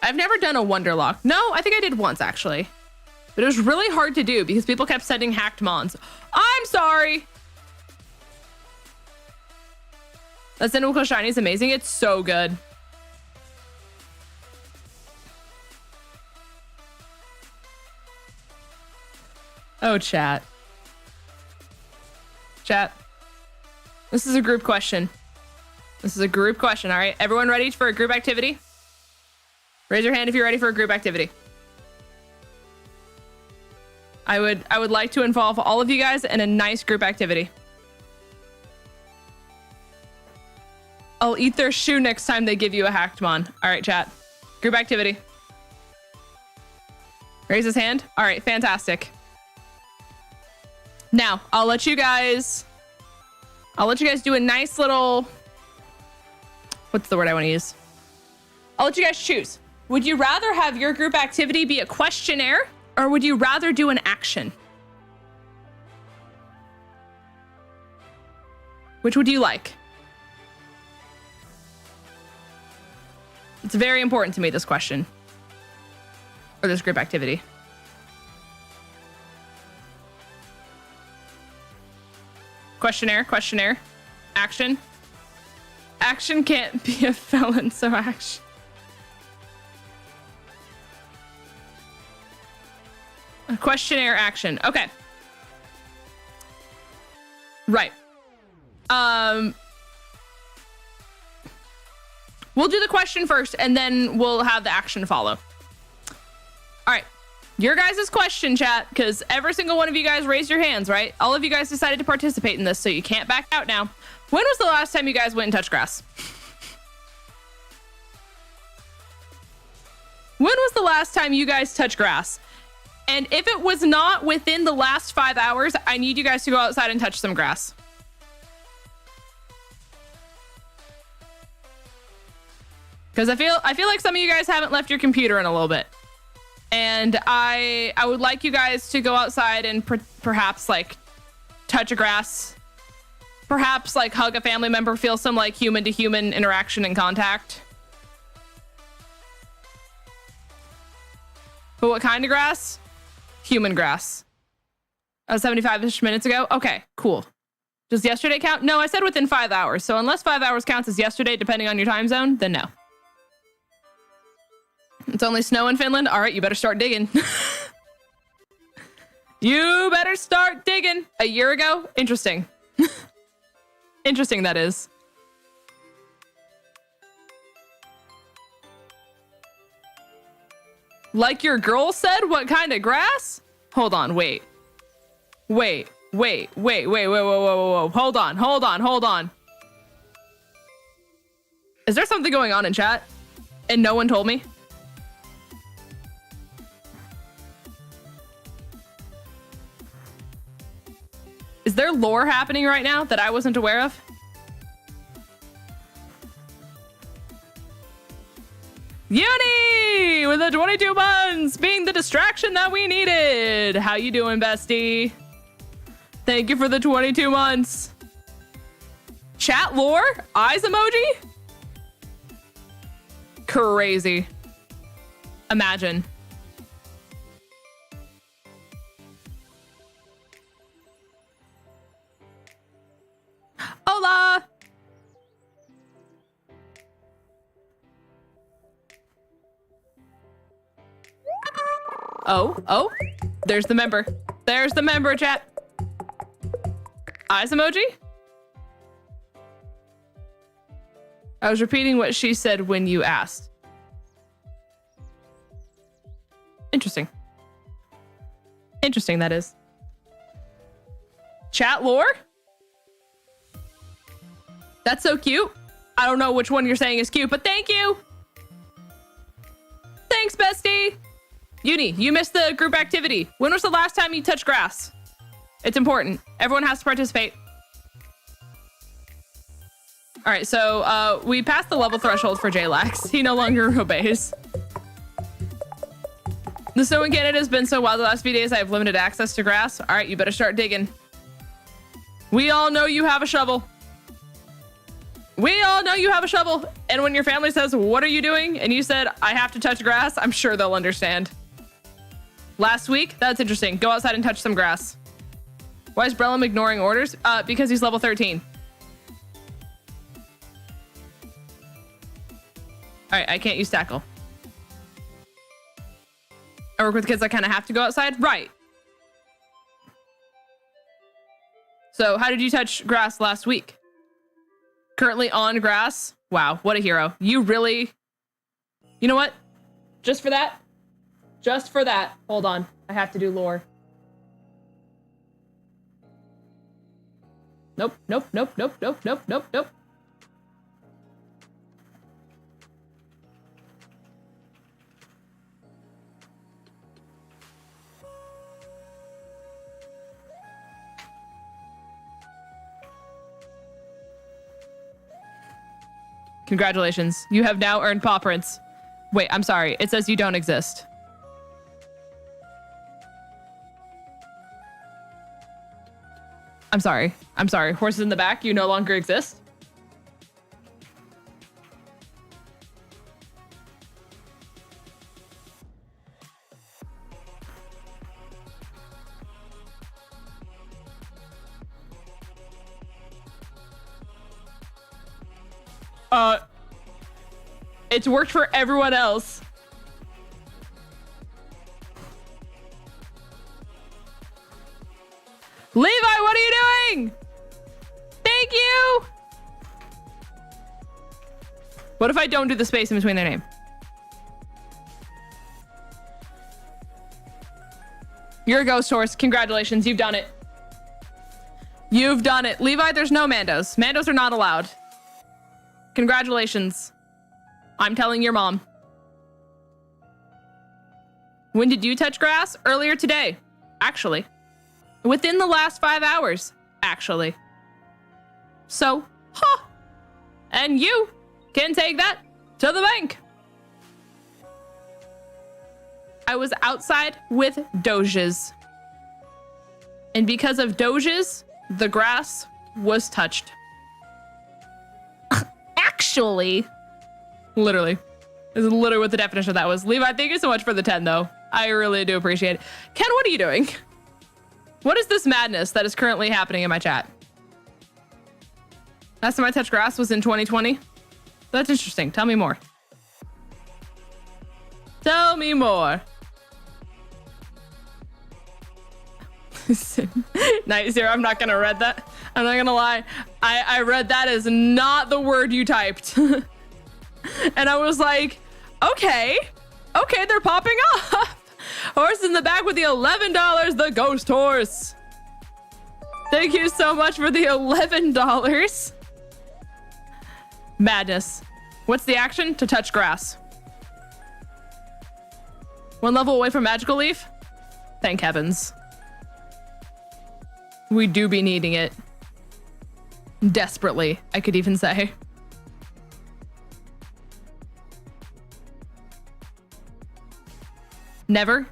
I've never done a Wonderlock. No, I think I did once, actually. But it was really hard to do because people kept sending hacked mons. I'm sorry! That Cyndaquil shiny is amazing. It's so good. Oh, chat. Chat. This is a group question. This is a group question, all right? Everyone ready for a group activity? Raise your hand if you're ready for a group activity. I would like to involve all of you guys in a nice group activity. I'll eat their shoe next time they give you a hacked mon. All right, chat. Group activity. Raise his hand. All right, fantastic. Now, I'll let you guys do a nice little, what's the word I want to use? I'll let you guys choose. Would you rather have your group activity be a questionnaire or would you rather do an action? Which would you like? It's very important to me, this question. Or this group activity. Questionnaire, questionnaire. Action. Action can't be a felon, so action. A questionnaire action. Okay. Right. We'll do the question first, and then we'll have the action follow. All right. Your guys' question, chat, because every single one of you guys raised your hands, right? All of you guys decided to participate in this, so you can't back out now. When was the last time you guys went and touched grass? When was the last time you guys touched grass? And if it was not within the last 5 hours, I need you guys to go outside and touch some grass. Because I feel like some of you guys haven't left your computer in a little bit. And I would like you guys to go outside and perhaps like touch a grass. Perhaps like hug a family member, feel some like human to human interaction and contact. But what kind of grass? Human grass. 75-ish minutes ago? Okay, cool. Does yesterday count? No, I said within 5 hours. So unless 5 hours counts as yesterday, depending on your time zone, then no. It's only snow in Finland? All right, you better start digging. You better start digging. A year ago? Interesting. Interesting, that is. Like your girl said, what kind of grass? Hold on, wait. Whoa. Hold on. Is there something going on in chat and no one told me? Is there lore happening right now that I wasn't aware of? Uni with the 22 months being the distraction that we needed. How you doing, bestie? Thank you for the 22 months. Chat lore? Eyes emoji? Crazy. Imagine. Hola! Oh, there's the member. There's the member, chat. Eyes emoji? I was repeating what she said when you asked. Interesting. Interesting, that is. Chat lore? That's so cute. I don't know which one you're saying is cute, but thank you. Thanks, bestie. Uni, you missed the group activity. When was the last time you touched grass? It's important. Everyone has to participate. All right, so we passed the level threshold for 𝗟𝗡𝗏𝗏𝗏. He no longer obeys. The snow in Canada has been so wild the last few days I have limited access to grass. All right, you better start digging. We all know you have a shovel. We all know you have a shovel. And when your family says, what are you doing? And you said, I have to touch grass, I'm sure they'll understand. Last week, that's interesting. Go outside and touch some grass. Why is Brellum ignoring orders? Because he's level 13. All right, I can't use tackle. I work with kids that kind of have to go outside? Right. So how did you touch grass last week? Currently on grass? Wow, what a hero. You really... You know what? Just for that? Just for that. Hold on. I have to do lore. Nope, nope, nope, nope, nope, nope, nope, nope. Congratulations. You have now earned Pawprints. Wait, I'm sorry. It says you don't exist. I'm sorry. I'm sorry. Horses in the back, you no longer exist? It's worked for everyone else. Levi, what are you doing? Thank you. What if I don't do the space in between their name? You're a ghost horse. Congratulations. You've done it. You've done it. Levi, there's no Mandos. Mandos are not allowed. Congratulations. I'm telling your mom. When did you touch grass? Earlier today, actually. Within the last 5 hours, actually. So, huh. And you can take that to the bank. I was outside with doges. And because of doges, the grass was touched. Actually. Literally. This is literally what the definition of that was. Levi, thank you so much for the 10, though. I really do appreciate it. Ken, what are you doing? What is this madness that is currently happening in my chat? Last time I touched grass was in 2020. That's interesting. Tell me more. Tell me more. Night Zero, I'm not gonna read that. I'm not gonna lie. I read that as not the word you typed. And I was like, okay, they're popping up. Horse in the back with the $11, the ghost horse. Thank you so much for the $11. Madness. What's the action? To touch grass. 1 level away from Magical Leaf? Thank heavens. We do be needing it. Desperately, I could even say. Never.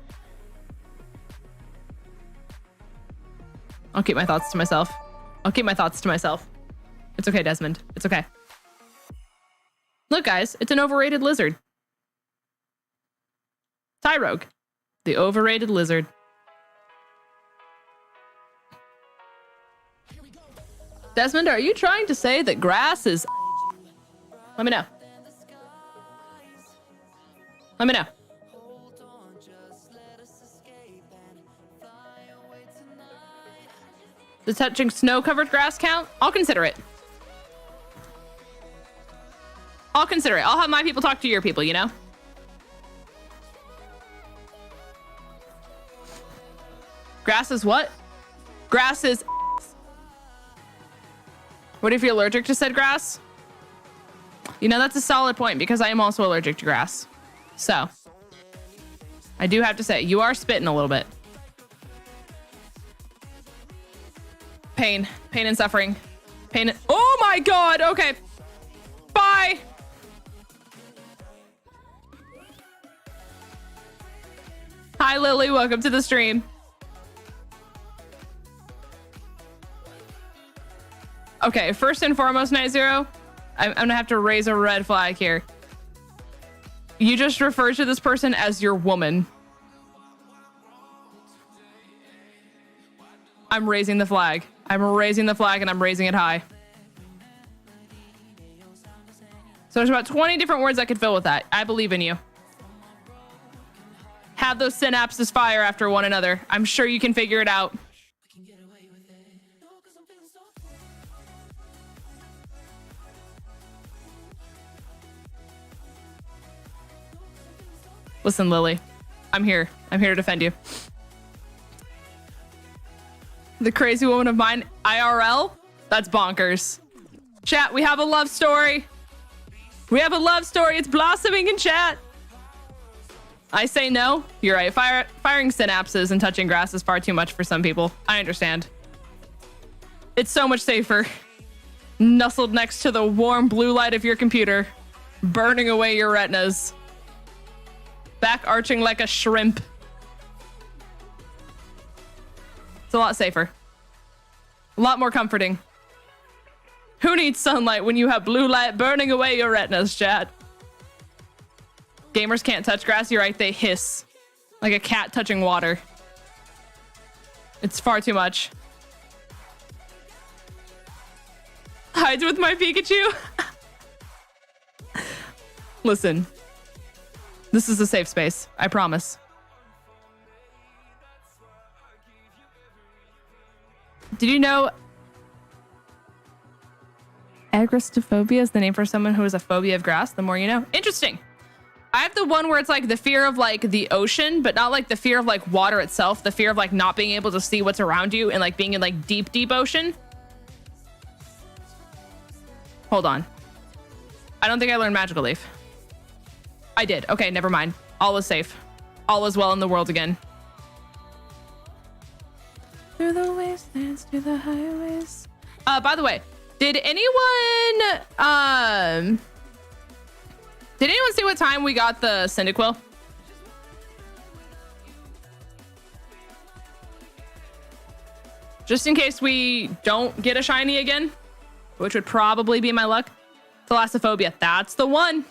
I'll keep my thoughts to myself. I'll keep my thoughts to myself. It's okay, Desmond. It's okay. Look, guys, it's an overrated lizard. 𝗬𝗏𝗏, the overrated lizard. Desmond, are you trying to say that grass is... Let me know. Let me know. Does touching snow-covered grass count? I'll consider it. I'll consider it. I'll have my people talk to your people, you know? Grass is what? Grass is... What if you're allergic to said grass? You know, that's a solid point because I am also allergic to grass. So, I do have to say, you are spitting a little bit. Pain and suffering. Oh my God. Okay. Bye. Hi, Lily. Welcome to the stream. Okay, first and foremost, 𝗏𝗏𝗏, I'm gonna have to raise a red flag here. You just referred to this person as your woman. I'm raising the flag. I'm raising the flag and I'm raising it high. So there's about 20 different words I could fill with that. I believe in you. Have those synapses fire after one another. I'm sure you can figure it out. Listen, Lily, I'm here. I'm here to defend you. The crazy woman of mine, IRL? That's bonkers. Chat, we have a love story. We have a love story. It's blossoming in chat. I say no. You're right. Firing synapses and touching grass is far too much for some people. I understand. It's so much safer. Nestled next to the warm blue light of your computer, burning away your retinas. Back arching like a shrimp. It's a lot safer. A lot more comforting. Who needs sunlight when you have blue light burning away your retinas, chat? Gamers can't touch grass. You're right, they hiss. Like a cat touching water. It's far too much. Hides with my Pikachu? Listen. This is a safe space. I promise. Did you know agoristophobia is the name for someone who has a phobia of grass? The more you know. Interesting. I have the one where it's like the fear of like the ocean, but not like the fear of like water itself. The fear of like not being able to see what's around you and like being in like deep, deep ocean. Hold on. I don't think I learned Magical Leaf. I did. Okay, never mind. All is safe. All is well in the world again. Through the wastelands, through the highways. By the way, did anyone see what time we got the Cyndaquil? Just in case we don't get a shiny again, which would probably be my luck. Thalassophobia. That's the one.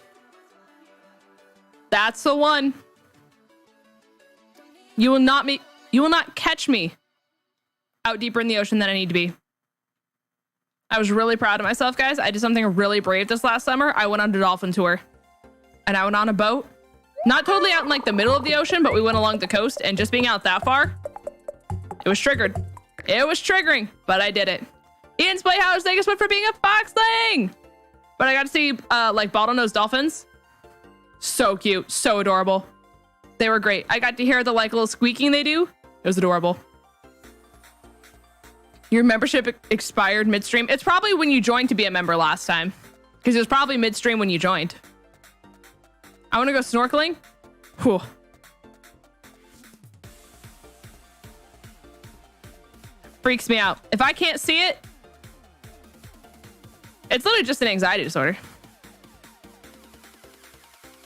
That's the one. You will not catch me out deeper in the ocean than I need to be. I was really proud of myself, guys. I did something really brave this last summer. I went on a dolphin tour. And I went on a boat. Not totally out in like the middle of the ocean, but we went along the coast, and just being out that far, it was triggered. It was triggering, but I did it. Ian's Playhouse, thank you so much for being a foxling. But I got to see like bottlenose dolphins. So cute, so adorable. They were great. I got to hear the like little squeaking they do. It was adorable. Your membership expired midstream. It's probably when you joined to be a member last time. Because it was probably midstream when you joined. I want to go snorkeling. Whew. Freaks me out. If I can't see it, it's literally just an anxiety disorder.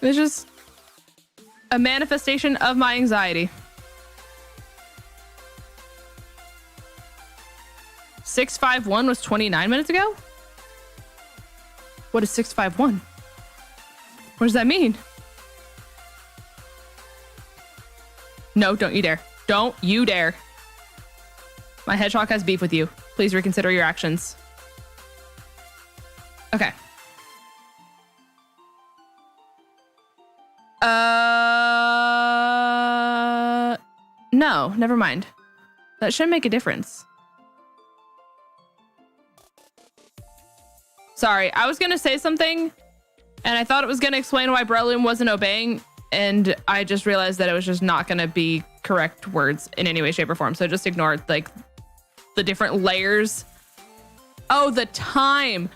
It's just a manifestation of my anxiety. 651 was 29 minutes ago? What is 651? What does that mean? No, don't you dare. Don't you dare. My hedgehog has beef with you. Please reconsider your actions. Okay. No, never mind. That shouldn't make a difference. Sorry, I was gonna say something and I thought it was gonna explain why Breloom wasn't obeying, and I just realized that it was just not gonna be correct words in any way, shape, or form. So just ignore like the different layers. Oh, the time.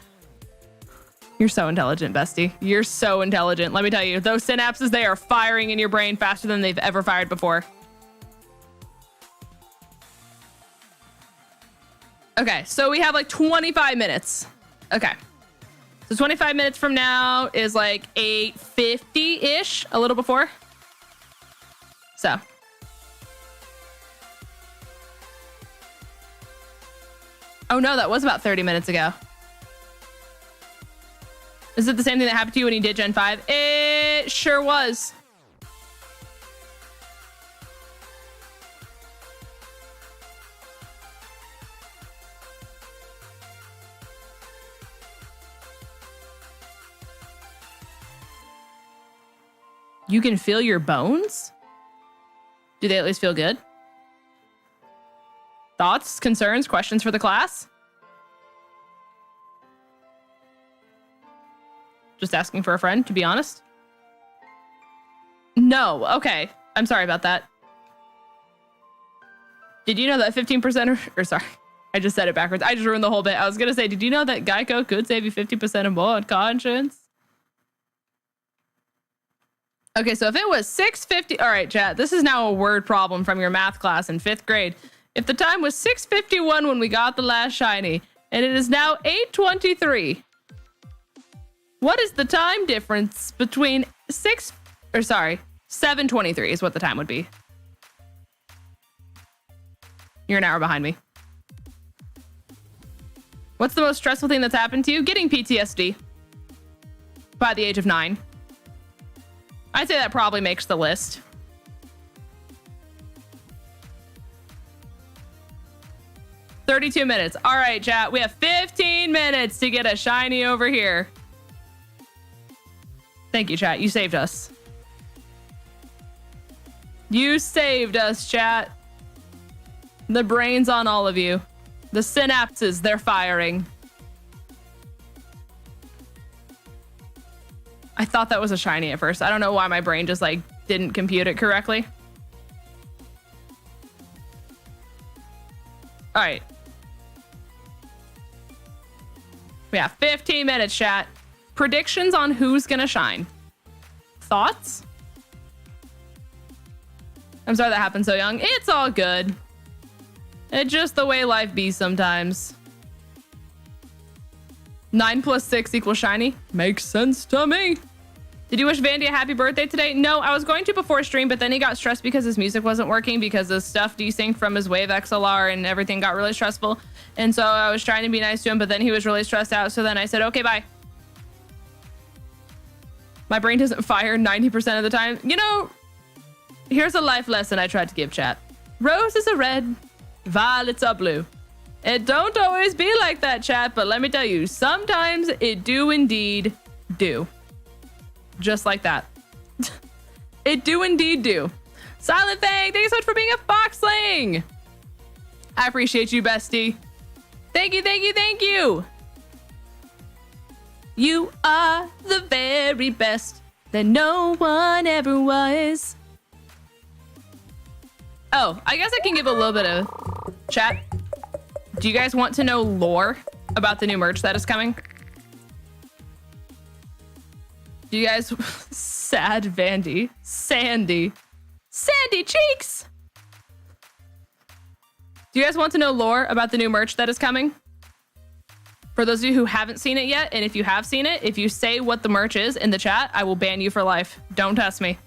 You're so intelligent, bestie. You're so intelligent. Let me tell you, those synapses, they are firing in your brain faster than they've ever fired before. Okay, so we have like 25 minutes. Okay. So 25 minutes from now is like 8:50-ish, a little before. So. Oh no, that was about 30 minutes ago. Is it the same thing that happened to you when you did Gen 5? It sure was. You can feel your bones? Do they at least feel good? Thoughts, concerns, questions for the class? Just asking for a friend, to be honest. No, okay. I'm sorry about that. Did you know that 15% or sorry, I just said it backwards. I just ruined the whole bit. I was gonna say, did you know that Geico could save you 50% or more on car insurance? Okay, so if it was 6:50, all right, chat, this is now a word problem from your math class in 5th grade. If the time was 6:51 when we got the last shiny, and it is now 8:23, what is the time difference between 7:23 is what the time would be. You're an hour behind me. What's the most stressful thing that's happened to you? Getting PTSD by the age of 9. I'd say that probably makes the list. $32 minutes. All right, chat. We have 15 minutes to get a shiny over here. Thank you, chat. You saved us. You saved us, chat. The brains on all of you. The synapses, they're firing. I thought that was a shiny at first. I don't know why my brain just like didn't compute it correctly. All right. We have 15 minutes, chat. Predictions on who's gonna shine. Thoughts? I'm sorry that happened so young. It's all good. It's just the way life be sometimes. 9 + 6 = shiny. Makes sense to me. Did you wish Vandy a happy birthday today? No, I was going to before stream, but then he got stressed because his music wasn't working because the stuff desynced from his Wave XLR and everything got really stressful. And so I was trying to be nice to him, but then he was really stressed out. So then I said, okay, bye. My brain doesn't fire 90% of the time. You know, here's a life lesson I tried to give, chat. Roses are red, violets are blue. It don't always be like that, chat, but let me tell you, sometimes it do indeed do. Just like that. It do indeed do. Silent Fang, thank you so much for being a foxling. I appreciate you, bestie. Thank you, thank you, thank you. You are the very best that no one ever was. Oh, I guess I can give a little bit of chat. Do you guys want to know lore about the new merch that is coming? Do you guys sad Vandy? Sandy cheeks. Do you guys want to know lore about the new merch that is coming? For those of you who haven't seen it yet, and if you have seen it, if you say what the merch is in the chat, I will ban you for life. Don't test me.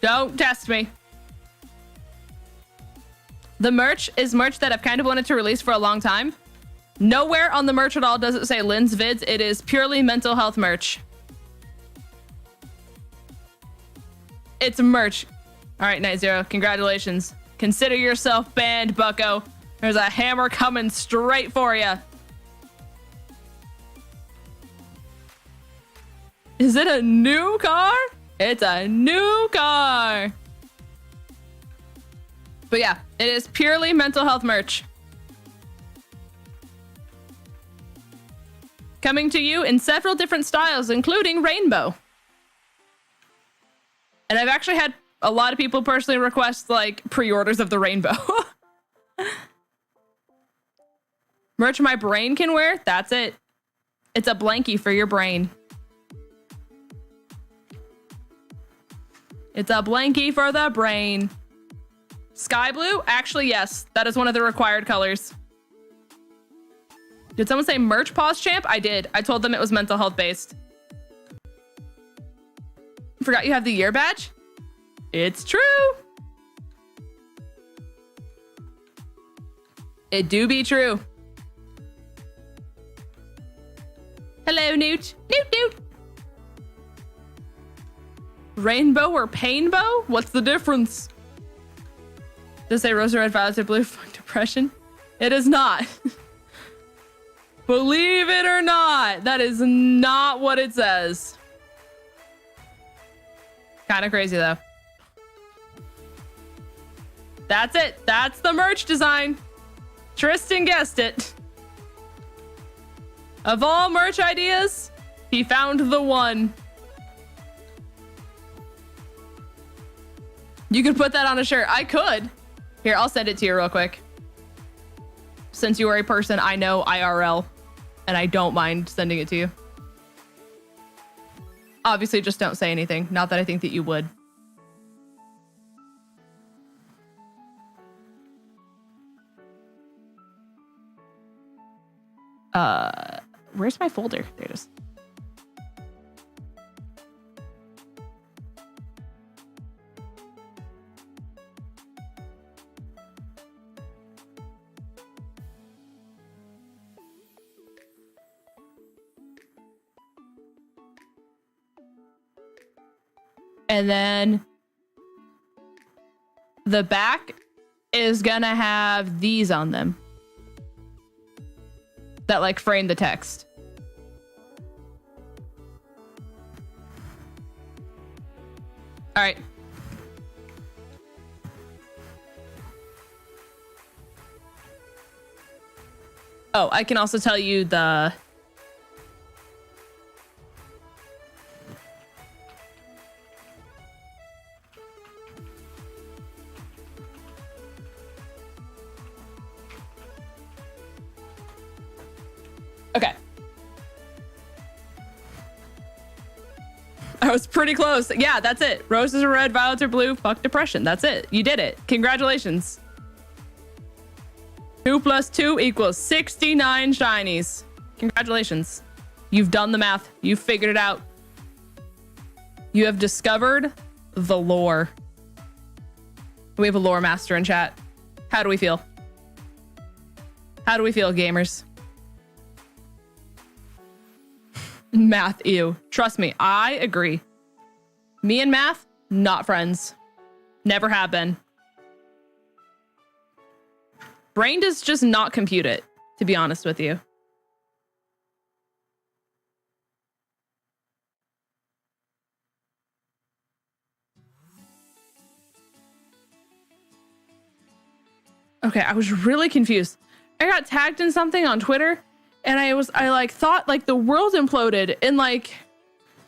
Don't test me. The merch is merch that I've kind of wanted to release for a long time. Nowhere on the merch at all does it say Lynn's Vids. It is purely mental health merch. It's merch. All right, Night Zero, congratulations. Consider yourself banned, bucko. There's a hammer coming straight for you. Is it a new car? It's a new car. But yeah, it is purely mental health merch. Coming to you in several different styles, including rainbow. And I've actually had a lot of people personally request like pre-orders of the rainbow. Merch my brain can wear, that's it. It's a blankie for your brain. It's a blankie for the brain. Sky blue? Actually, yes. That is one of the required colors. Did someone say merch pause champ? I did. I told them it was mental health based. Forgot you have the year badge? It's true. It do be true. Hello, Newt. Newt. Rainbow or painbow? What's the difference? Does it say rose, red, violet, or blue? Fuck depression. It is not. Believe it or not, that is not what it says. Kind of crazy though. That's it. That's the merch design. Tristan guessed it. Of all merch ideas, he found the one. You could put that on a shirt. I could. Here, I'll send it to you real quick. Since you are a person I know IRL, and I don't mind sending it to you. Obviously, just don't say anything. Not that I think that you would. Where's my folder? There it is. And then the back is gonna have these on them that like frame the text. All right. Oh, I can also tell you the okay. I was pretty close. Yeah, that's it. Roses are red, violets are blue. Fuck depression. That's it. You did it. Congratulations. 2 + 2 = 69 shinies. Congratulations. You've done the math. You've figured it out. You have discovered the lore. We have a lore master in chat. How do we feel? How do we feel, gamers? Math, ew. Trust me, I agree. Me and math, not friends. Never have been. Brain does just not compute it, to be honest with you. Okay, I was really confused. I got tagged in something on Twitter and I like thought like the world imploded and like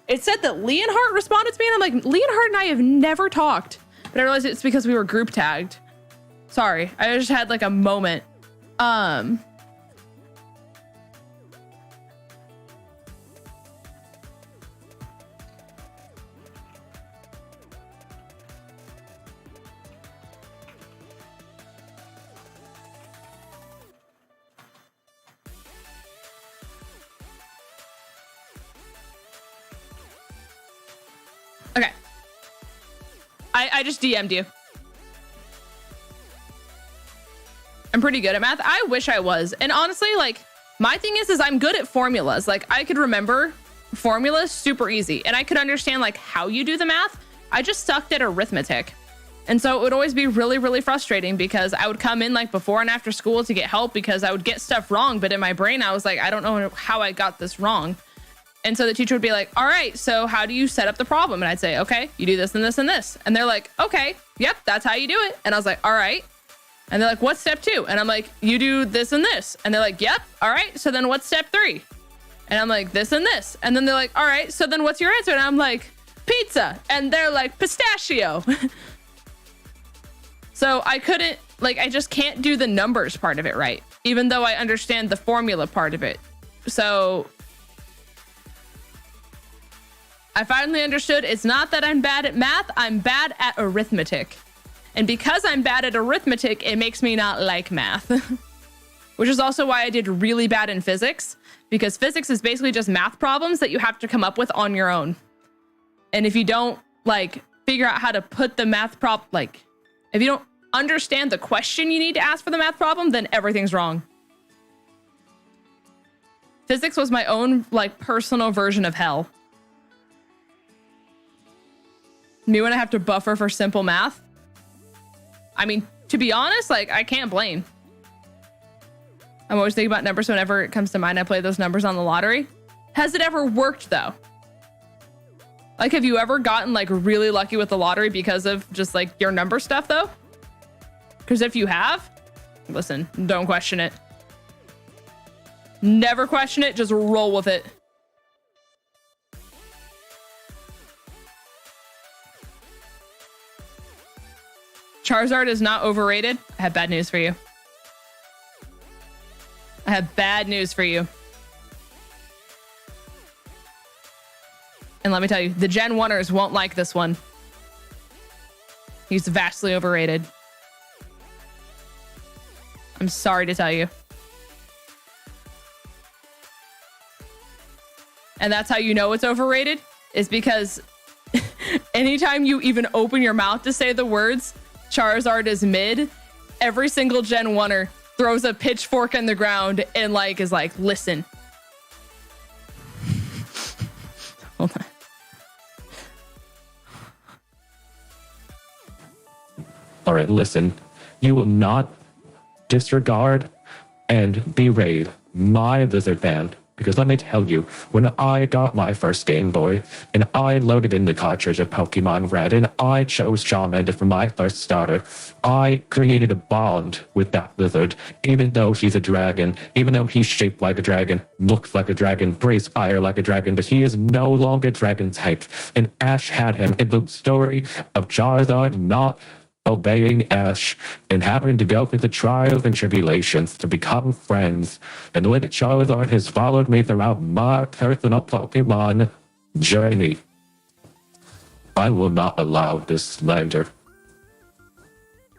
it said that Leonhardt responded to me and I'm like, Leonhardt and I have never talked. But I realized it's because we were group tagged. Sorry, I just had like a moment. I just DM'd you. I'm pretty good at math. I wish I was. And honestly, like, my thing is I'm good at formulas. Like, I could remember formulas super easy, and I could understand like how you do the math. I just sucked at arithmetic. And so it would always be really, really frustrating because I would come in like before and after school to get help because I would get stuff wrong. But in my brain, I was like, I don't know how I got this wrong. And so the teacher would be like, all right, so how do you set up the problem? And I'd say, okay, you do this and this and this. And they're like, okay, yep, that's how you do it. And I was like, all right. And they're like, what's step 2? And I'm like, you do this and this. And they're like, yep, all right. So then what's step 3? And I'm like, this and this. And then they're like, all right, so then what's your answer? And I'm like, pizza. And they're like, pistachio. So I couldn't, like, I just can't do the numbers part of it right, even though I understand the formula part of it. So I finally understood it's not that I'm bad at math, I'm bad at arithmetic. And because I'm bad at arithmetic, it makes me not like math. Which is also why I did really bad in physics, because physics is basically just math problems that you have to come up with on your own. And if you don't like figure out how to put the math like, if you don't understand the question you need to ask for the math problem, then everything's wrong. Physics was my own like personal version of hell. Me when I have to buffer for simple math. I mean, to be honest, like I can't blame. I'm always thinking about numbers, so whenever it comes to mind, I play those numbers on the lottery. Has it ever worked though? Like, have you ever gotten like really lucky with the lottery because of just like your number stuff though? Because if you have, listen, don't question it. Never question it, just roll with it. Charizard is not overrated. I have bad news for you. I have bad news for you. And let me tell you, the Gen 1ers won't like this one. He's vastly overrated. I'm sorry to tell you. And that's how you know it's overrated, is because anytime you even open your mouth to say the words Charizard is mid, every single Gen 1er throws a pitchfork in the ground and like is like, listen. Hold on. All right, listen. You will not disregard and berate my lizard band, because let me tell you, when I got my first Game Boy and I loaded in the cartridge of Pokemon Red and I chose Charmander for my first starter, I created a bond with that lizard, even though he's a dragon, even though he's shaped like a dragon, looks like a dragon, breathes fire like a dragon, but he is no longer dragon type. And Ash had him in the story of Charizard not obeying Ash and having to go through the trials and tribulations to become friends. And when Charizard has followed me throughout my personal Pokemon journey, I will not allow this slander.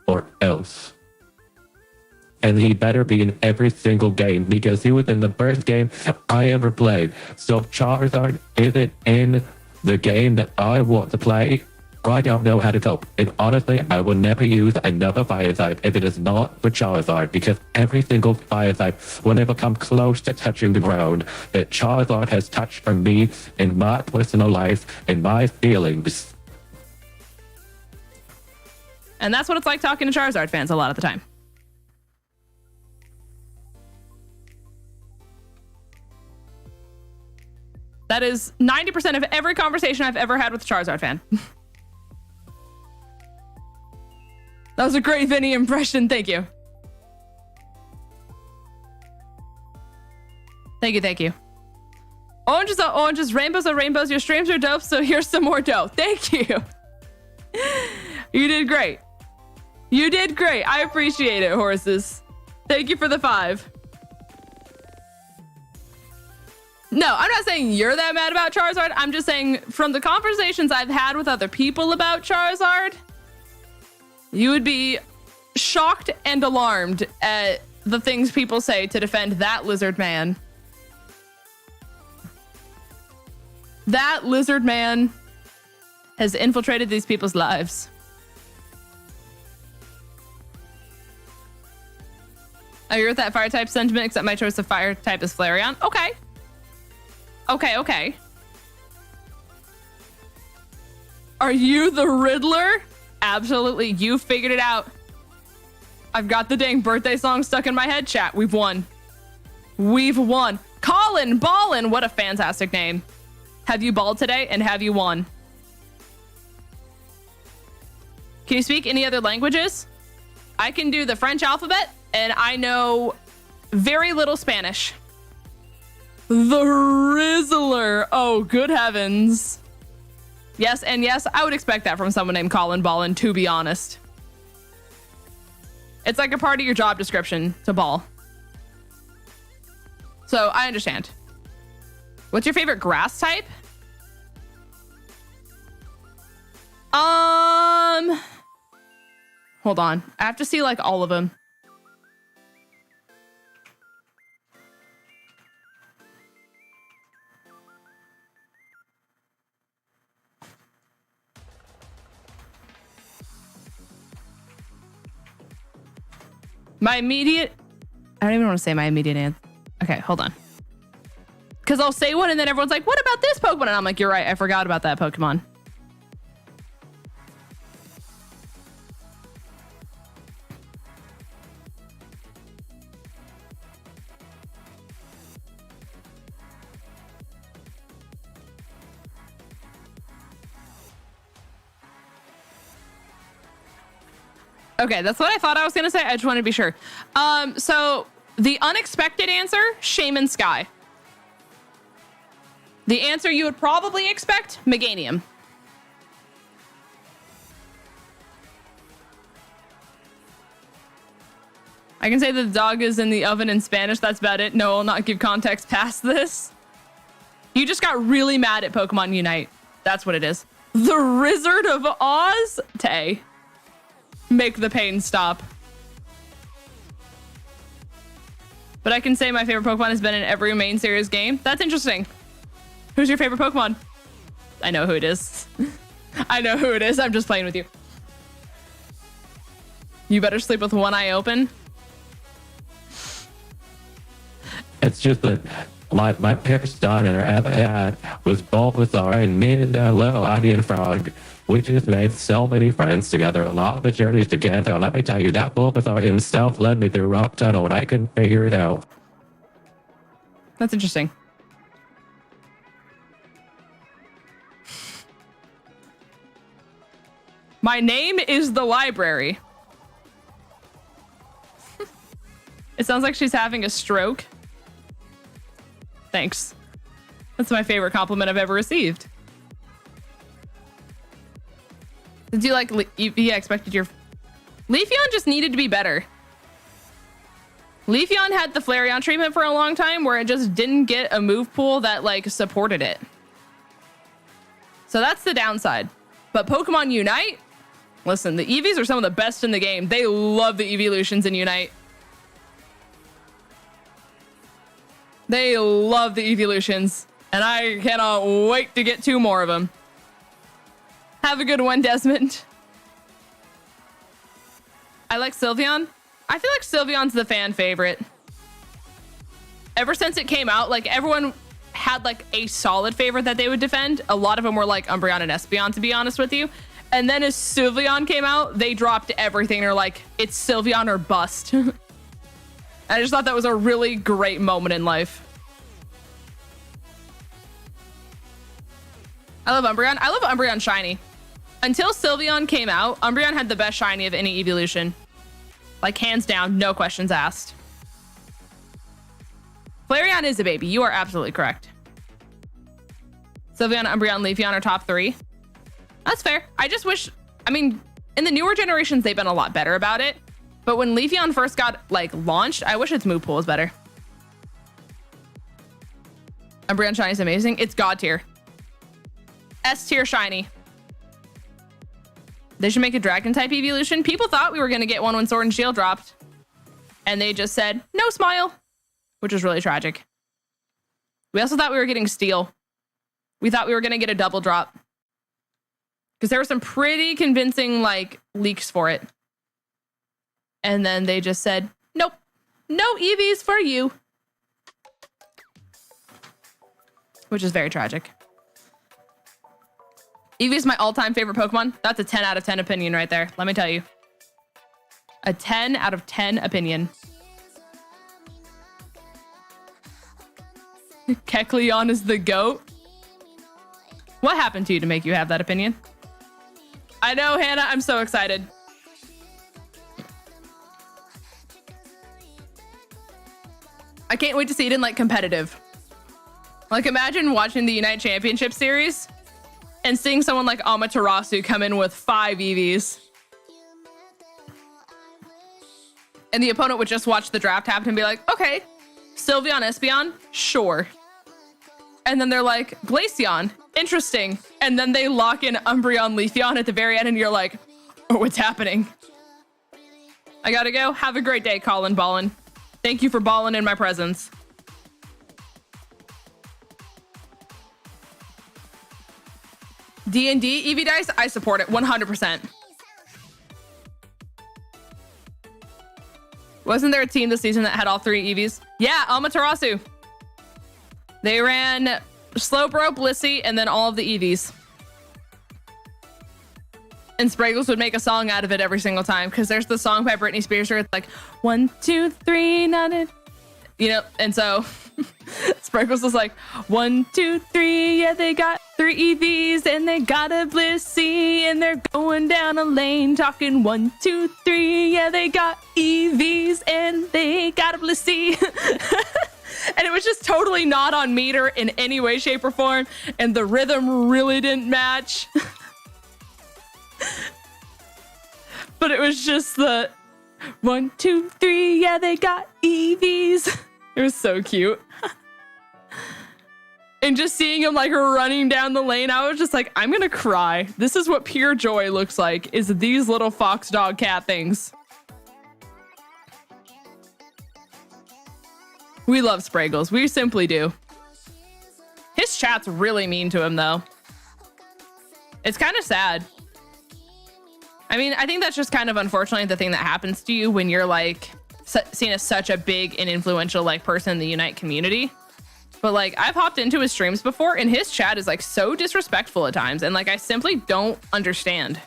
Or else. And he better be in every single game, because he was in the first game I ever played. So if Charizard isn't in the game that I want to play, I don't know how to cope. And honestly, I will never use another fire type if it is not for Charizard, because every single fire type will never come close to touching the ground that Charizard has touched for me in my personal life and my feelings. And that's what it's like talking to Charizard fans a lot of the time. That is 90% of every conversation I've ever had with a Charizard fan. That was a great Vinny impression. Thank you. Thank you, thank you. Oranges are oranges, rainbows are rainbows. Your streams are dope, so here's some more dope. Thank you. You did great. You did great. I appreciate it, horses. Thank you for the 5. No, I'm not saying you're that mad about Charizard. I'm just saying from the conversations I've had with other people about Charizard, you would be shocked and alarmed at the things people say to defend that lizard man. That lizard man has infiltrated these people's lives. I agree with that fire type sentiment, except my choice of fire type is Flareon. Okay. Okay. Are you the Riddler? Absolutely. You figured it out. I've got the dang birthday song stuck in my head, chat. We've won. Colin Ballin. What a fantastic name. Have you balled today and have you won? Can you speak any other languages? I can do the French alphabet and I know very little Spanish. The Rizzler. Oh, good heavens. Yes, and yes, I would expect that from someone named Colin Ballin, to be honest. It's like a part of your job description to ball. So I understand. What's your favorite grass type? Hold on. I have to see like all of them. My immediate, I don't even want to say my immediate answer. Okay, hold on. Because I'll say one and then everyone's like, what about this Pokemon? And I'm like, you're right, I forgot about that Pokemon. Okay, that's what I thought I was gonna say. I just wanted to be sure. So the unexpected answer, Shaman Sky. The answer you would probably expect, Meganium. I can say that the dog is in the oven in Spanish. That's about it. No, I'll not give context past this. You just got really mad at Pokemon Unite. That's what it is. The Wizard of Oz? Tay. Make the pain stop. But I can say my favorite Pokemon has been in every main series game. That's interesting. Who's your favorite Pokemon? I know who it is. I know who it is. I'm just playing with you. You better sleep with one eye open. It's just that my parents' daughter ever had was Bulbasaur and me and a little onion frog. We just made so many friends together, a lot of the journeys together. Let me tell you, that Bulbasaur himself led me through Rock Tunnel and I couldn't figure it out. That's interesting. My name is the library. It sounds like she's having a stroke. Thanks. That's my favorite compliment I've ever received. Did you like, yeah, expected your... Leafeon just needed to be better. Leafeon had the Flareon treatment for a long time where it just didn't get a move pool that like supported it. So that's the downside. But Pokemon Unite, listen, the Eevees are some of the best in the game. They love the evolutions in Unite. They love the evolutions. And I cannot wait to get 2 more of them. Have a good one, Desmond. I like Sylveon. I feel like Sylveon's the fan favorite. Ever since it came out, like everyone had like a solid favorite that they would defend. A lot of them were like Umbreon and Espeon, to be honest with you. And then as Sylveon came out, they dropped everything. They're like, it's Sylveon or bust. I just thought that was a really great moment in life. I love Umbreon. I love Umbreon Shiny. Until Sylveon came out, Umbreon had the best shiny of any evolution. Like, hands down, no questions asked. Flareon is a baby. You are absolutely correct. Sylveon, Umbreon, Leafeon are top 3. That's fair. I just wish... I mean, in the newer generations, they've been a lot better about it. But when Leafeon first got, like, launched, I wish its move pool was better. Umbreon Shiny is amazing. It's God tier. S tier shiny. They should make a dragon type evolution. People thought we were going to get one when Sword and Shield dropped. And they just said, no smile. Which was really tragic. We also thought we were getting Steel. We thought we were going to get a double drop. Because there were some pretty convincing like leaks for it. And then they just said, nope. no EVs for you. Which is very tragic. Eevee is my all-time favorite Pokemon. That's a 10 out of 10 opinion right there. Let me tell you. A 10 out of 10 opinion. Kecleon is the GOAT. What happened to you to make you have that opinion? I know, Hannah. I'm so excited. I can't wait to see it in like competitive. Like imagine watching the Unite Championship Series and seeing someone like Amaterasu come in with 5 EVs. And the opponent would just watch the draft happen and be like, okay, Sylveon, Espeon, sure. And then they're like, Glaceon, interesting. And then they lock in Umbreon, Leafeon at the very end and you're like, oh, what's happening? I gotta go. Have a great day, Colin Ballin. Thank you for balling in my presence. D&D EV Dice, I support it 100%. Wasn't there a team this season that had all 3 EVs? Yeah, Amaterasu. They ran Slowbro, Blissey, and then all of the EVs. And Spraggles would make a song out of it every single time because there's the song by Britney Spears where it's like 1, 2, 3, not it. You know, and so Sprinkles was like 1, 2, 3, yeah, they got 3 EVs and they got a Blissey and they're going down a lane talking 1, 2, 3, yeah, they got EVs and they got a Blissey. And it was just totally not on meter in any way, shape, or form, and the rhythm really didn't match. But it was just the 1, 2, 3, yeah, they got EVs. It was so cute. And just seeing him like running down the lane, I was just like, I'm gonna cry. This is what pure joy looks like, is these little fox, dog, cat things. We love Spraggles. We simply do. His chat's really mean to him though. It's kind of sad. I mean, I think that's just kind of unfortunately the thing that happens to you when you're like seen as such a big and influential like person in the Unite community. But like I've hopped into his streams before and his chat is like so disrespectful at times. And like, I simply don't understand.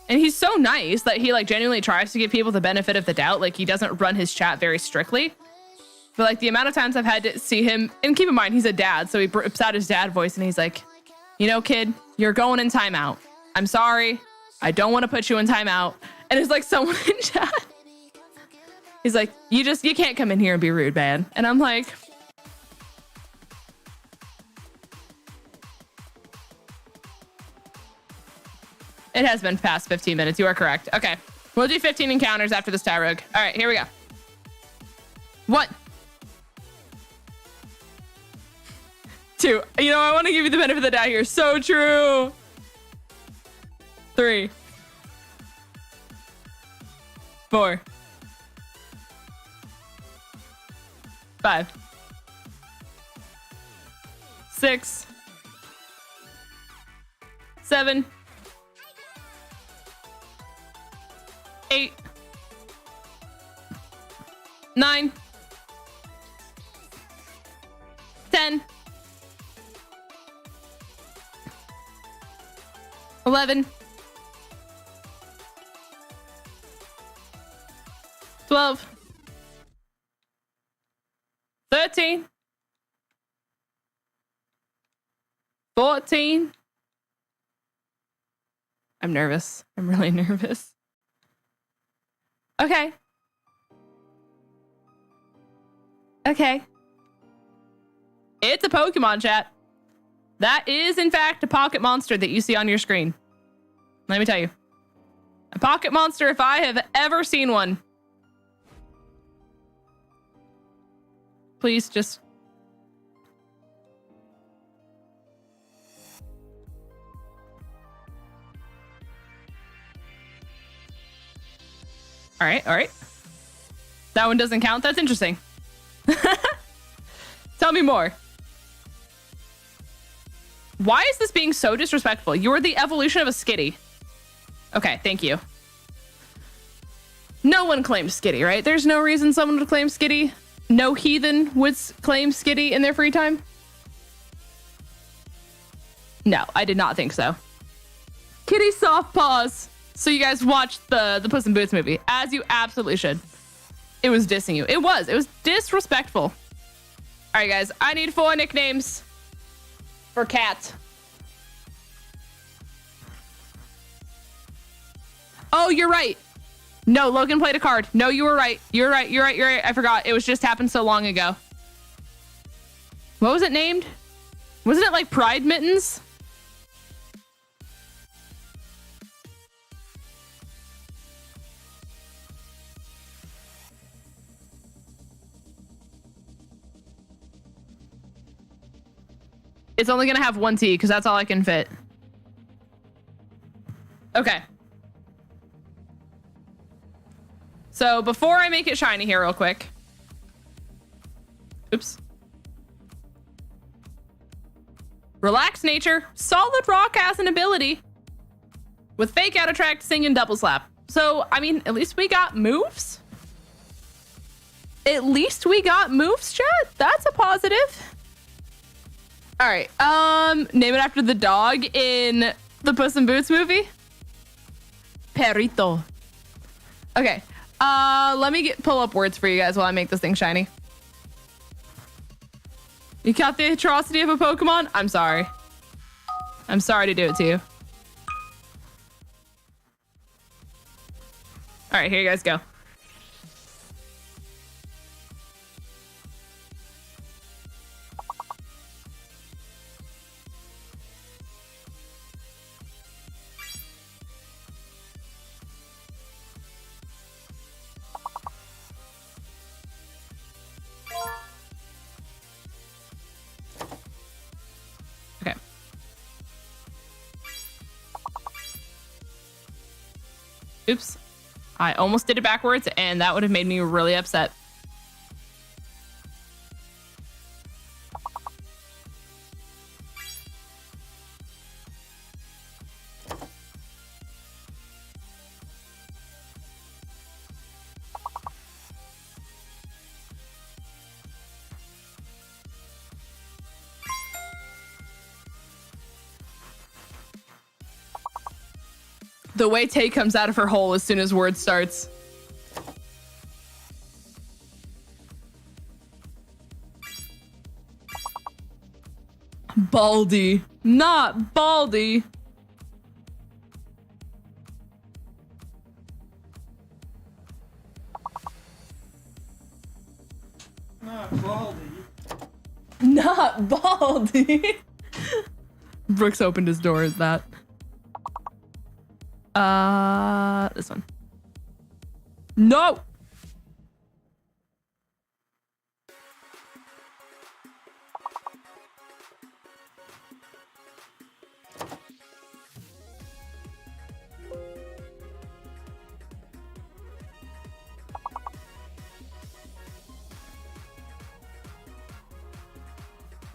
And he's so nice that he like genuinely tries to give people the benefit of the doubt. Like he doesn't run his chat very strictly. But like the amount of times I've had to see him, and keep in mind, he's a dad. So he rips out his dad voice and he's like, you know, kid, you're going in timeout. I'm sorry. I don't want to put you in timeout. And it's like someone in chat. He's like, you can't come in here and be rude, man. And I'm like, it has been past 15 minutes. You are correct. Okay. We'll do 15 encounters after this Tyrogue. All right, here we go. 1, 2. You know, I want to give you the benefit of the doubt here. So true. 3, 4, 5, 6, 7, 8, 9, 10, 11, 12, 13, 14. I'm nervous. I'm really nervous. Okay. Okay. It's a Pokemon, chat. That is, in fact, a pocket monster that you see on your screen. Let me tell you. A pocket monster if I have ever seen one. Please just... All right, all right. That one doesn't count. That's interesting. Tell me more. Why is this being so disrespectful? You're the evolution of a Skitty. Okay, thank you. No one claimed Skitty, right? There's no reason someone would claim Skitty. No heathen would claim Skitty in their free time. No, I did not think so. Kitty soft paws. So you guys watched the Puss in Boots movie, as you absolutely should. It was dissing you. It was disrespectful. All right, guys, I need 4 nicknames for cat. Oh, you're right. No, Logan played a card. No, you were right. You're right. I forgot. It was just happened so long ago. What was it named? Wasn't it like Pride Mittens? It's only gonna have 1 T because that's all I can fit. Okay. So before I make it shiny here real quick. Oops. Relaxed nature. Solid rock has an ability. With fake out attract, sing, and double slap. So, I mean, at least we got moves. At least we got moves, chat. That's a positive. All right. Name it after the dog in the Puss in Boots movie. Perrito. Okay. Let me pull up words for you guys while I make this thing shiny. You caught the atrocity of a Pokemon? I'm sorry. I'm sorry to do it to you. All right, here you guys go. Okay. Oops. I almost did it backwards, and that would have made me really upset. The way Tay comes out of her hole as soon as word starts. Baldy, not Baldy. Not Baldy. Not Baldy. Brooks opened his door as that. This one. No.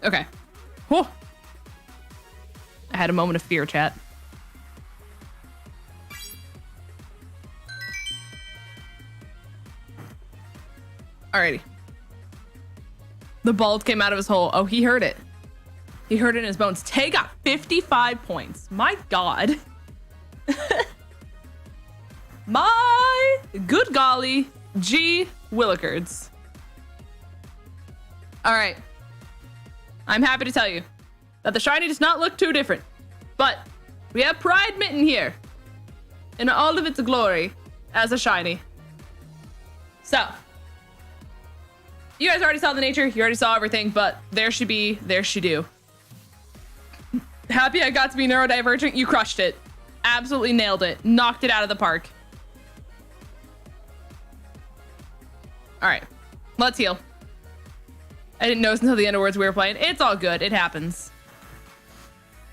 Okay. Whew. I had a moment of fear, chat. Alrighty. The bald came out of his hole. Oh, he heard it. He heard it in his bones. Tay got 55 points. My God. My good golly. 𝗔𝗩𝗡𝗗𝗔𝗦𝗡. All right. I'm happy to tell you that the shiny does not look too different, but we have Pride Mitten here in all of its glory as a shiny. So, you guys already saw the nature, you already saw everything, but there she be, there she do. Happy I got to be neurodivergent. You crushed it. Absolutely nailed it. Knocked it out of the park. All right, let's heal. I didn't notice until the end of words we were playing. It's all good. It happens.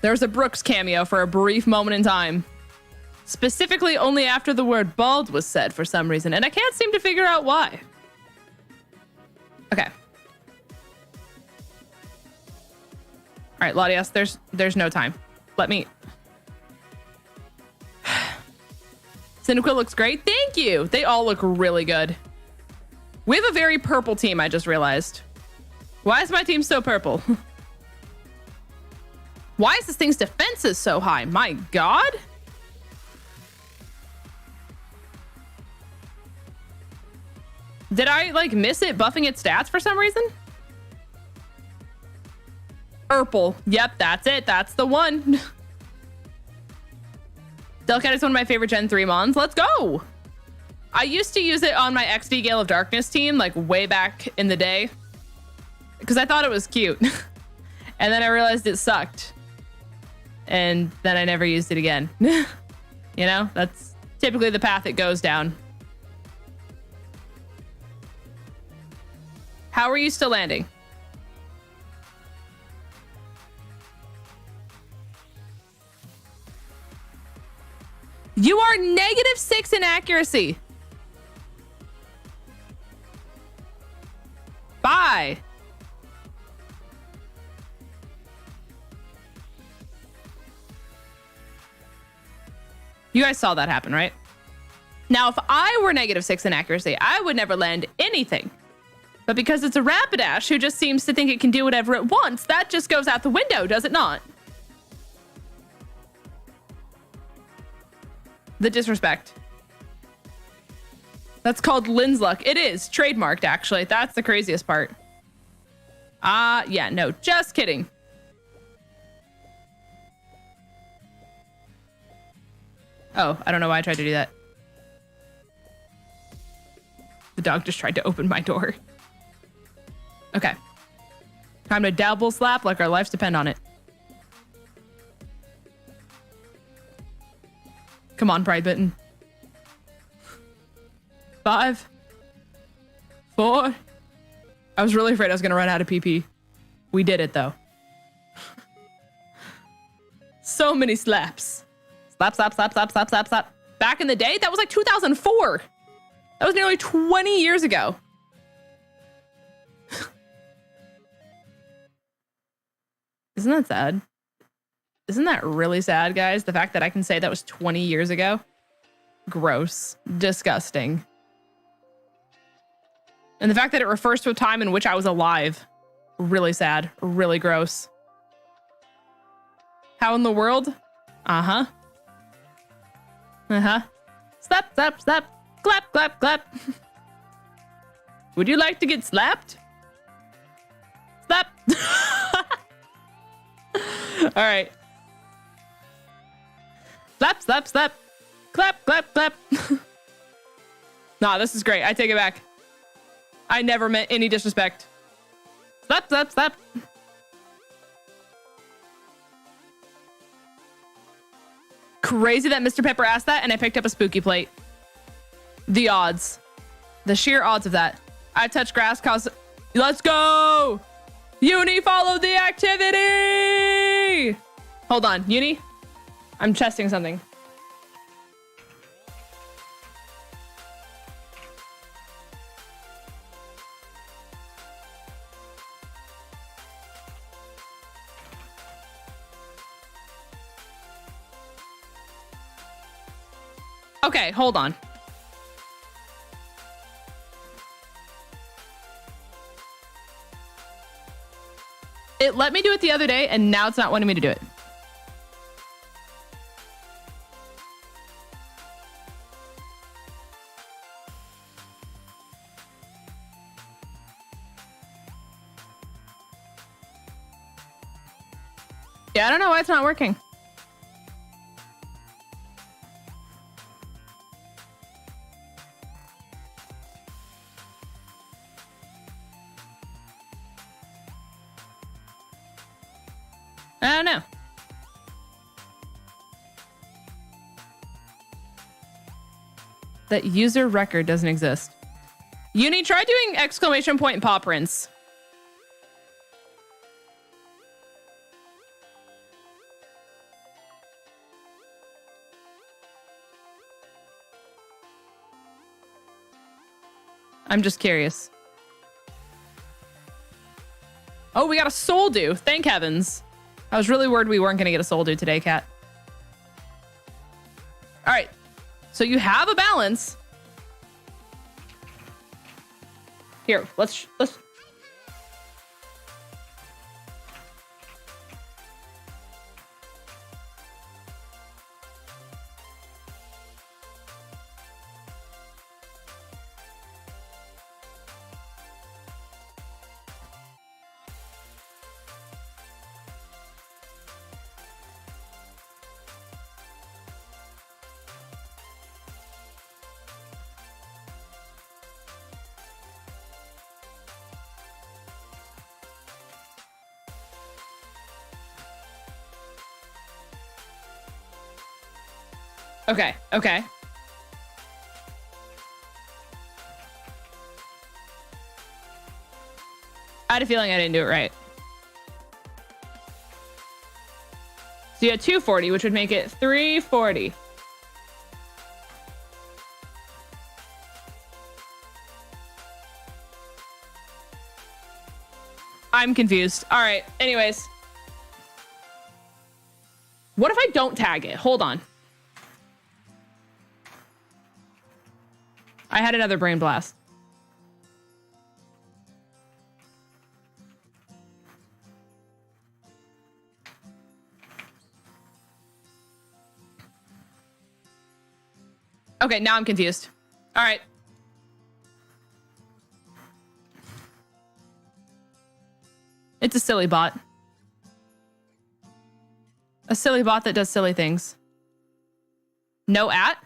There was a Brooks cameo for a brief moment in time. Specifically only after the word bald was said for some reason, and I can't seem to figure out why. Okay. All right, Latias, there's no time. Let me... Cyndaquil looks great. Thank you. They all look really good. We have a very purple team, I just realized. Why is my team so purple? Why is this thing's defenses so high? My God. Did I like miss it buffing its stats for some reason? Purple. Yep, that's it. That's the one. Delcat is one of my favorite Gen 3 mons. Let's go. I used to use it on my XD Gale of Darkness team, like way back in the day, because I thought it was cute. And then I realized it sucked. And then I never used it again. You know, that's typically the path it goes down. How are you still landing? You are -6 in accuracy. Bye. You guys saw that happen, right? Now, if I were -6 in accuracy, I would never land anything. But because it's a Rapidash who just seems to think it can do whatever it wants, that just goes out the window, does it not? The disrespect. That's called Nuzlocking. It is trademarked, actually. That's the craziest part. Yeah, no, just kidding. Oh, I don't know why I tried to do that. The dog just tried to open my door. Okay. Time to double slap like our lives depend on it. Come on, Pride Bitten. 5, 4. I was really afraid I was going to run out of PP. We did it, though. So many slaps. Slap, slap, slap, slap, slap, slap, slap. Back in the day, that was like 2004. That was nearly 20 years ago. Isn't that sad? Isn't that really sad, guys? The fact that I can say that was 20 years ago? Gross. Disgusting. And the fact that it refers to a time in which I was alive. Really sad. Really gross. How in the world? Uh-huh. Uh-huh. Slap, slap, slap. Clap, clap, clap. Would you like to get slapped? Slap. All right. Slap, slap, slap. Clap, clap, clap. Nah, this is great. I take it back. I never meant any disrespect. Slap, slap, slap. Crazy that Mr. Pepper asked that and I picked up a spooky plate. The odds. The sheer odds of that. I touch grass cause... Let's go! Uni followed the activity! Hold on, Uni. I'm testing something. Okay, hold on. It let me do it the other day, and now it's not wanting me to do it. Yeah, I don't know why it's not working. I don't know. That user record doesn't exist. Uni, try doing exclamation point Pawprints. I'm just curious. Oh, we got a soul do. Thank heavens. I was really worried we weren't going to get a soul do today, Cat. All right. So you have a balance. Here, let's. Okay, okay. I had a feeling I didn't do it right. So you had 240, which would make it 340. I'm confused. All right, anyways. What if I don't tag it? Hold on. I had another brain blast. Okay, now I'm confused. All right. It's a silly bot. A silly bot that does silly things. No at?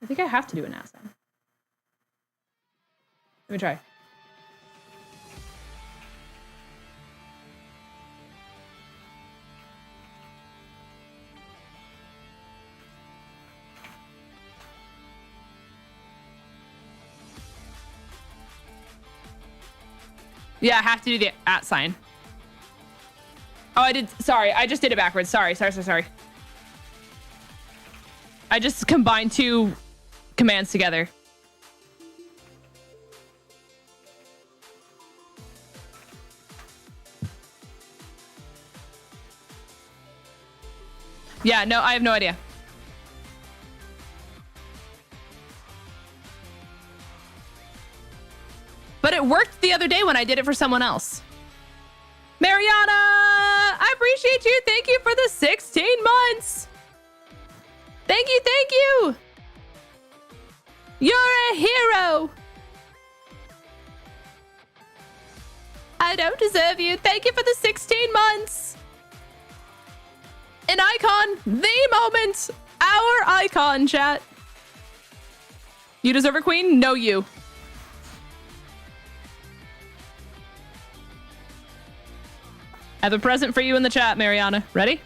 I think I have to do an at sign. Let me try. Yeah, I have to do the at sign. Oh, I did. Sorry, I just did it backwards. Sorry. I just combined two commands together. Yeah, no, I have no idea. But it worked the other day when I did it for someone else. Mariana, I appreciate you. Thank you for the 16 months. Thank you. You're a hero. I don't deserve you. Thank you for the 16 months. An icon, the moment, our icon, chat. You deserve a queen? No, you. I have a present for you in the chat, Mariana. Ready?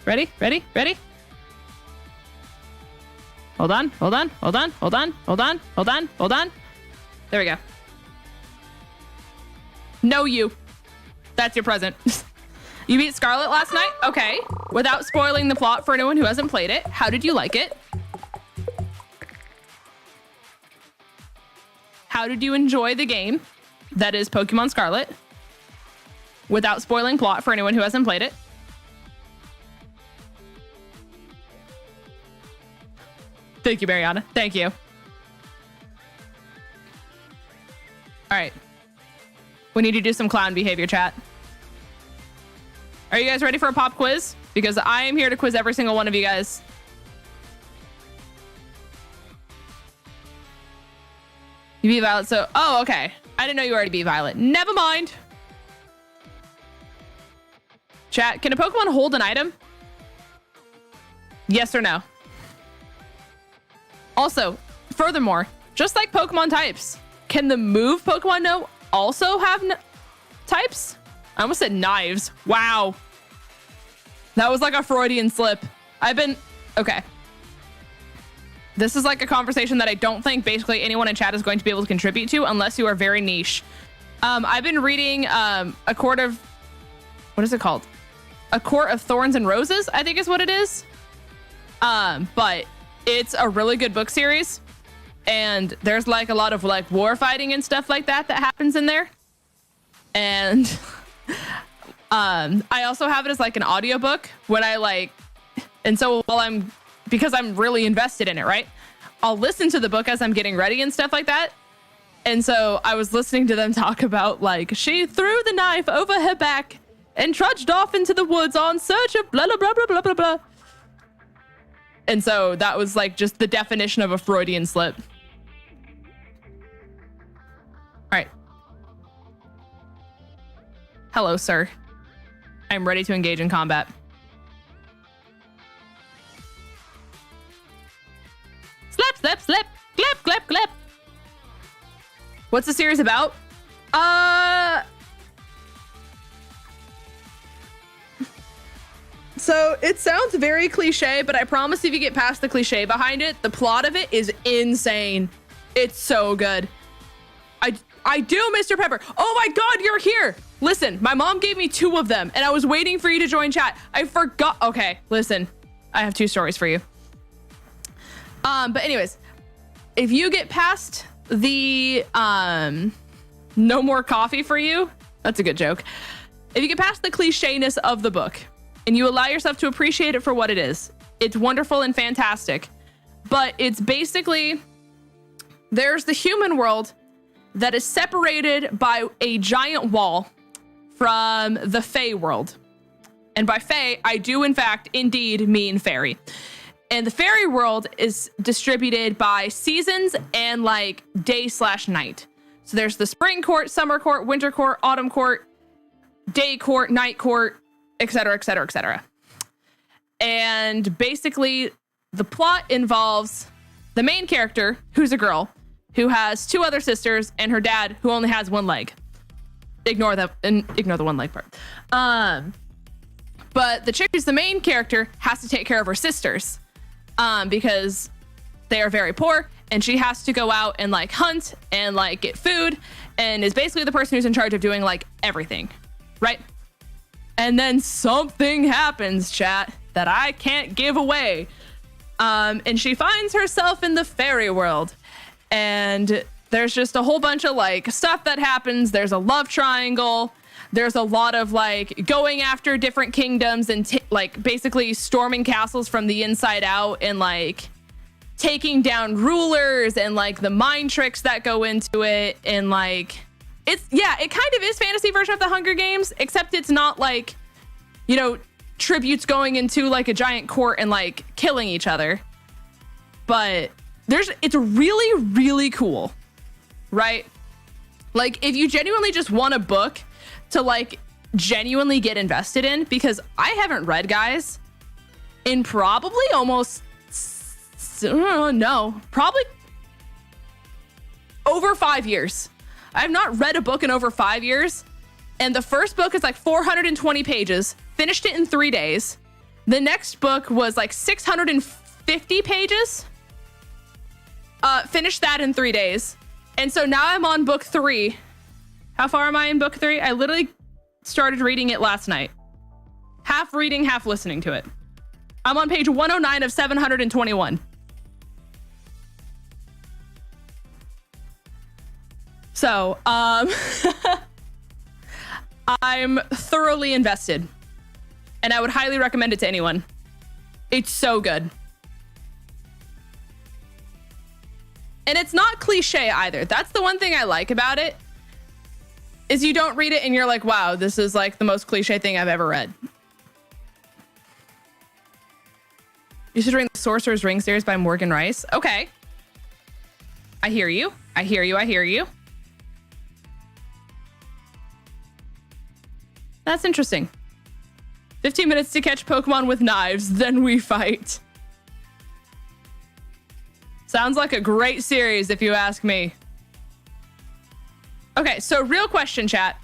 Hold on. There we go. No, you. That's your present. You beat Scarlet last night? Okay. Without spoiling the plot for anyone who hasn't played it, how did you like it? How did you enjoy the game that is Pokemon Scarlet? Without spoiling plot for anyone who hasn't played it. Thank you, Mariana. Thank you. All right. We need to do some clown behavior, chat. Are you guys ready for a pop quiz? Because I am here to quiz every single one of you guys. You beat Violet, so... Oh, okay. I didn't know you already beat Violet. Never mind. Chat, can a Pokemon hold an item? Yes or no? Also, furthermore, just like Pokemon types, can the move Pokemon know also have types? I almost said knives. Wow. That was like a Freudian slip. Okay. This is like a conversation that I don't think basically anyone in chat is going to be able to contribute to unless you are very niche. I've been reading A Court of... What is it called? A Court of Thorns and Roses, I think is what it is. But it's a really good book series. And there's like a lot of like war fighting and stuff like that happens in there. And I also have it as like an audiobook when I like... And so while I'm because I'm really invested in it, right? I'll listen to the book as I'm getting ready and stuff like that. And so I was listening to them talk about like, she threw the knife over her back and trudged off into the woods on search of blah, blah, blah, blah, blah, blah, blah. And so that was like just the definition of a Freudian slip. All right. Hello, sir. I'm ready to engage in combat. Slap, slap, slap, clap, clap, clap. What's the series about? So it sounds very cliche, but I promise if you get past the cliche behind it, the plot of it is insane. It's so good. I do, Mr. Pepper. Oh my God, you're here. Listen, my mom gave me 2 of them and I was waiting for you to join chat. I forgot. Okay, listen, I have 2 stories for you. But anyways, if you get past the no more coffee for you, that's a good joke. If you get past the clichéness of the book and you allow yourself to appreciate it for what it is, it's wonderful and fantastic. But it's basically, there's the human world that is separated by a giant wall from the Fae world. And by Fae, I do in fact indeed mean fairy. And the fairy world is distributed by seasons and like day/night. So there's the spring court, summer court, winter court, autumn court, day court, night court, etc., etc., etc. And basically the plot involves the main character, who's a girl, who has 2 other sisters and her dad, who only has 1 leg. Ignore the 1 leg part. But the chick who's the main character has to take care of her sisters because they are very poor, and she has to go out and like hunt and like get food, and is basically the person who's in charge of doing like everything, right? And then something happens, chat, that I can't give away. And she finds herself in the fairy world. And there's just a whole bunch of like stuff that happens. There's a love triangle. There's a lot of like going after different kingdoms and like basically storming castles from the inside out and like taking down rulers and like the mind tricks that go into it. And like, it kind of is fantasy version of the Hunger Games, except it's not like, you know, tributes going into like a giant court and like killing each other. But it's really, really cool, right? Like if you genuinely just want a book to like genuinely get invested in, because I haven't read, guys, in probably almost, probably over 5 years. I have not read a book in over 5 years. And the first book is like 420 pages, finished it in 3 days. The next book was like 650 pages. Finished that in 3 days. And so now I'm on book 3. How far am I in book 3? I literally started reading it last night. Half reading, half listening to it. I'm on page 109 of 721. So, I'm thoroughly invested. And I would highly recommend it to anyone. It's so good. And it's not cliche either. That's the one thing I like about it, is you don't read it and you're like, wow, this is like the most cliche thing I've ever read. You should read the Sorcerer's Ring series by Morgan Rice. Okay. I hear you. I hear you. I hear you. That's interesting. 15 minutes to catch Pokemon with knives, then we fight. Sounds like a great series if you ask me. Okay, so real question, chat.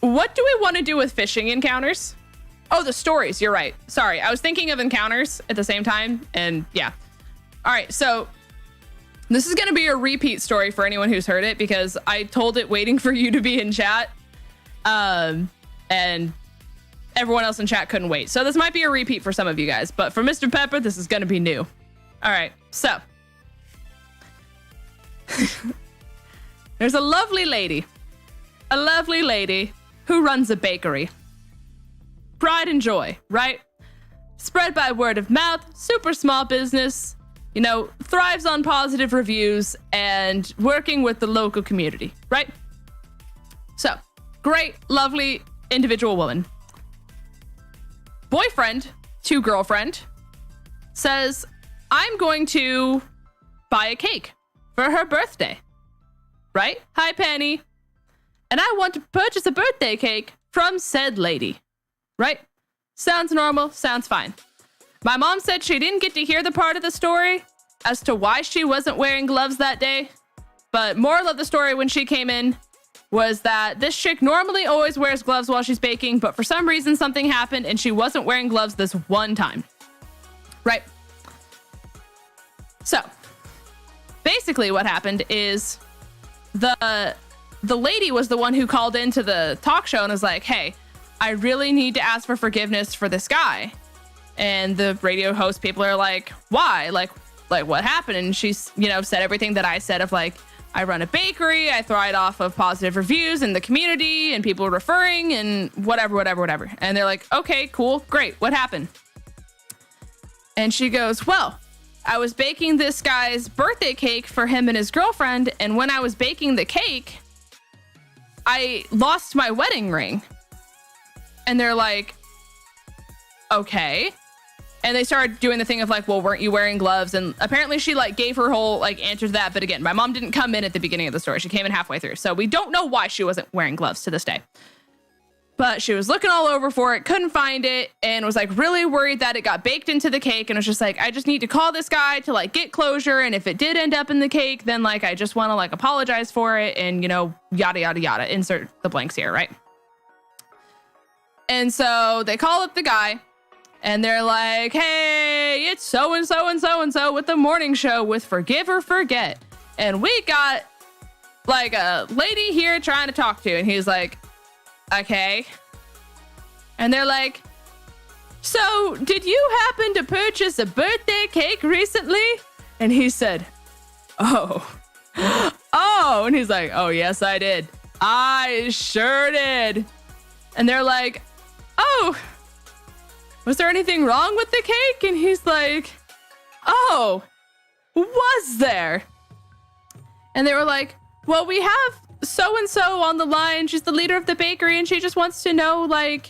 What do we want to do with fishing encounters? Oh, the stories, you're right. Sorry, I was thinking of encounters at the same time, and yeah. All right, so this is going to be a repeat story for anyone who's heard it, because I told it waiting for you to be in chat. And everyone else in chat couldn't wait. So this might be a repeat for some of you guys, but for Mr. Pepper, this is going to be new. All right, so there's a lovely lady who runs a bakery. Pride and joy, right? Spread by word of mouth, super small business, you know, thrives on positive reviews and working with the local community, right? So, great, lovely individual woman. Boyfriend to girlfriend says, I'm going to buy a cake for her birthday, right? Hi, Penny. And I want to purchase a birthday cake from said lady, right? Sounds normal, sounds fine. My mom said she didn't get to hear the part of the story as to why she wasn't wearing gloves that day. But moral of the story when she came in was that this chick normally always wears gloves while she's baking, but for some reason something happened and she wasn't wearing gloves this one time. Right? So, basically what happened is the lady was the one who called into the talk show and was like, hey, I really need to ask for forgiveness for this guy. And the radio host people are like, why? Like what happened? And she's, you know, said everything that I said of like, I run a bakery, I thrive off of positive reviews in the community and people referring and whatever. And they're like, okay, cool, great. What happened? And she goes, well, I was baking this guy's birthday cake for him and his girlfriend. And when I was baking the cake, I lost my wedding ring. And they're like, okay. And they started doing the thing of like, well, weren't you wearing gloves? And apparently she like gave her whole like answer to that. But again, my mom didn't come in at the beginning of the story. She came in halfway through. So we don't know why she wasn't wearing gloves to this day. But she was looking all over for it, couldn't find it, and was like really worried that it got baked into the cake. And was just like, I just need to call this guy to like get closure. And if it did end up in the cake, then like, I just want to like apologize for it. And, you know, yada, yada, yada, insert the blanks here, right? And so they call up the guy and they're like, hey, it's so-and-so and so-and-so with the morning show with Forgive or Forget. And we got like a lady here trying to talk to you. And he's like, okay. And they're like, so did you happen to purchase a birthday cake recently? And he said, oh. And he's like, oh, yes, I did. I sure did. And they're like, oh, was there anything wrong with the cake? And he's like, oh, was there? And they were like, well, we have so-and-so on the line. She's the leader of the bakery and she just wants to know, like,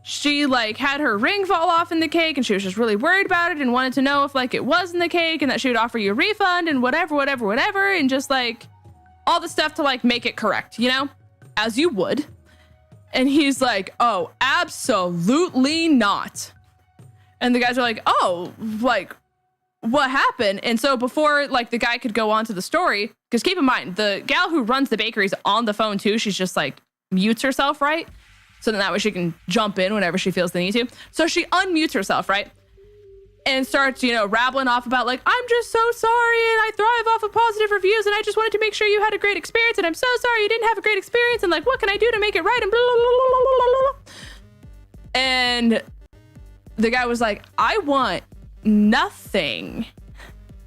she like had her ring fall off in the cake and she was just really worried about it and wanted to know if like it was in the cake and that she would offer you a refund and whatever. And just like all the stuff to like make it correct, you know, as you would. And he's like, oh, absolutely not. And the guys are like, oh, like, what happened? And so before, like, the guy could go on to the story, because keep in mind, the gal who runs the bakery is on the phone, too. She's just, like, mutes herself, right? So then that way she can jump in whenever she feels the need to. So she unmutes herself, right? And starts, you know, rattling off about, like, I'm just so sorry, and I thrive off of positive reviews, and I just wanted to make sure you had a great experience, and I'm so sorry you didn't have a great experience, and, like, what can I do to make it right, and blah, blah, blah, blah, blah, blah. And the guy was like, I want nothing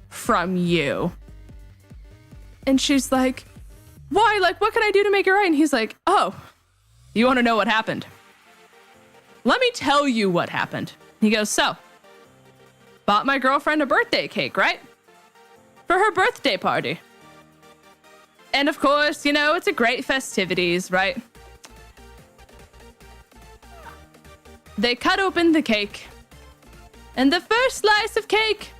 from you. And she's like, why? Like, what can I do to make it right? And he's like, oh, you want to know what happened? Let me tell you what happened. He goes, so, bought my girlfriend a birthday cake, right? For her birthday party. And of course, you know, it's a great festivities, right? They cut open the cake. And the first slice of cake,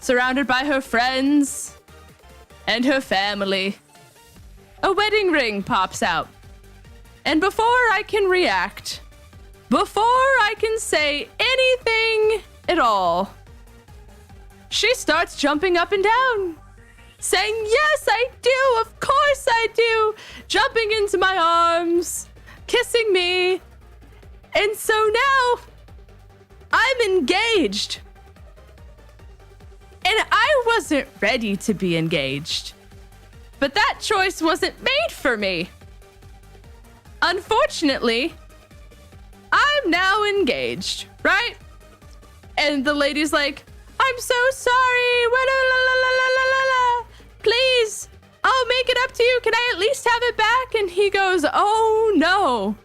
surrounded by her friends and her family, a wedding ring pops out. And before I can react, before I can say anything at all, she starts jumping up and down, saying, yes, I do, of course I do, jumping into my arms, kissing me. And so now I'm engaged. And I wasn't ready to be engaged. But that choice wasn't made for me. Unfortunately, I'm now engaged, right? And the lady's like, I'm so sorry. Please, I'll make it up to you. Can I at least have it back? And he goes, oh no.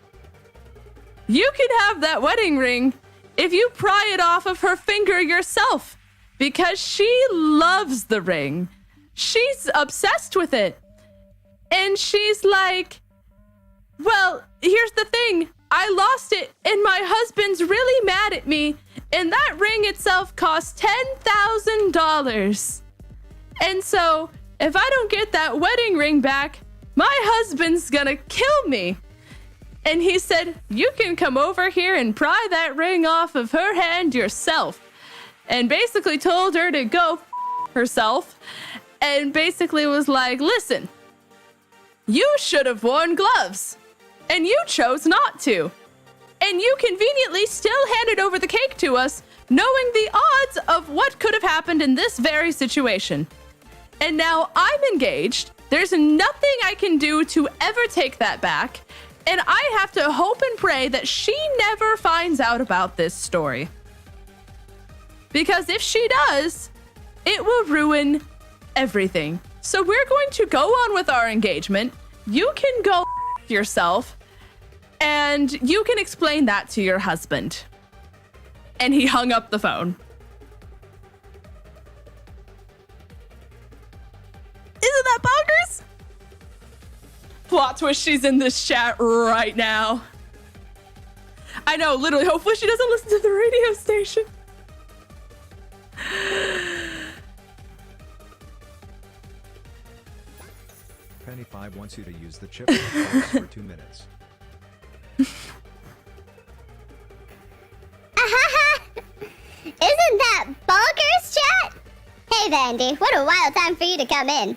You can have that wedding ring if you pry it off of her finger yourself, because she loves the ring. She's obsessed with it. And she's like, well, here's the thing. I lost it and my husband's really mad at me. And that ring itself cost $10,000. And so if I don't get that wedding ring back, my husband's gonna kill me. And he said, you can come over here and pry that ring off of her hand yourself. And basically told her to go herself. And basically was like, listen, you should have worn gloves. And you chose not to. And you conveniently still handed over the cake to us, knowing the odds of what could have happened in this very situation. And now I'm engaged. There's nothing I can do to ever take that back. And I have to hope and pray that she never finds out about this story. Because if she does, it will ruin everything. So we're going to go on with our engagement. You can go yourself, and you can explain that to your husband. And he hung up the phone. Isn't that bonkers? Plot twist, she's in this chat right now. I know, literally, hopefully she doesn't listen to the radio station. Penny5 wants you to use the chip for 2 minutes. Isn't that bonkers, chat? Hey, Vandy, what a wild time for you to come in.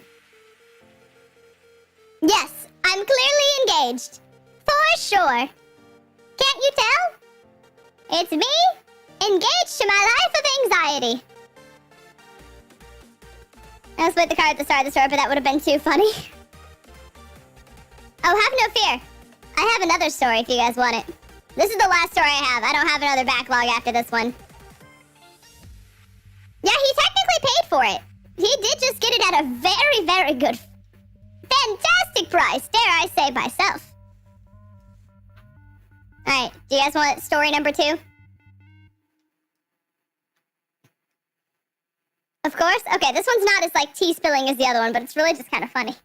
Yes, I'm clearly engaged. For sure. Can't you tell? It's me, engaged to my life of anxiety. I split the card at the start of the story, but that would have been too funny. Oh, have no fear. I have another story if you guys want it. This is the last story I have. I don't have another backlog after this one. Yeah, he technically paid for it. He did just get it at a very, very good, fantastic price, dare I say myself. Alright, do you guys want story number 2? Of course? Okay, this one's not as, like, tea-spilling as the other one, but it's really just kind of funny.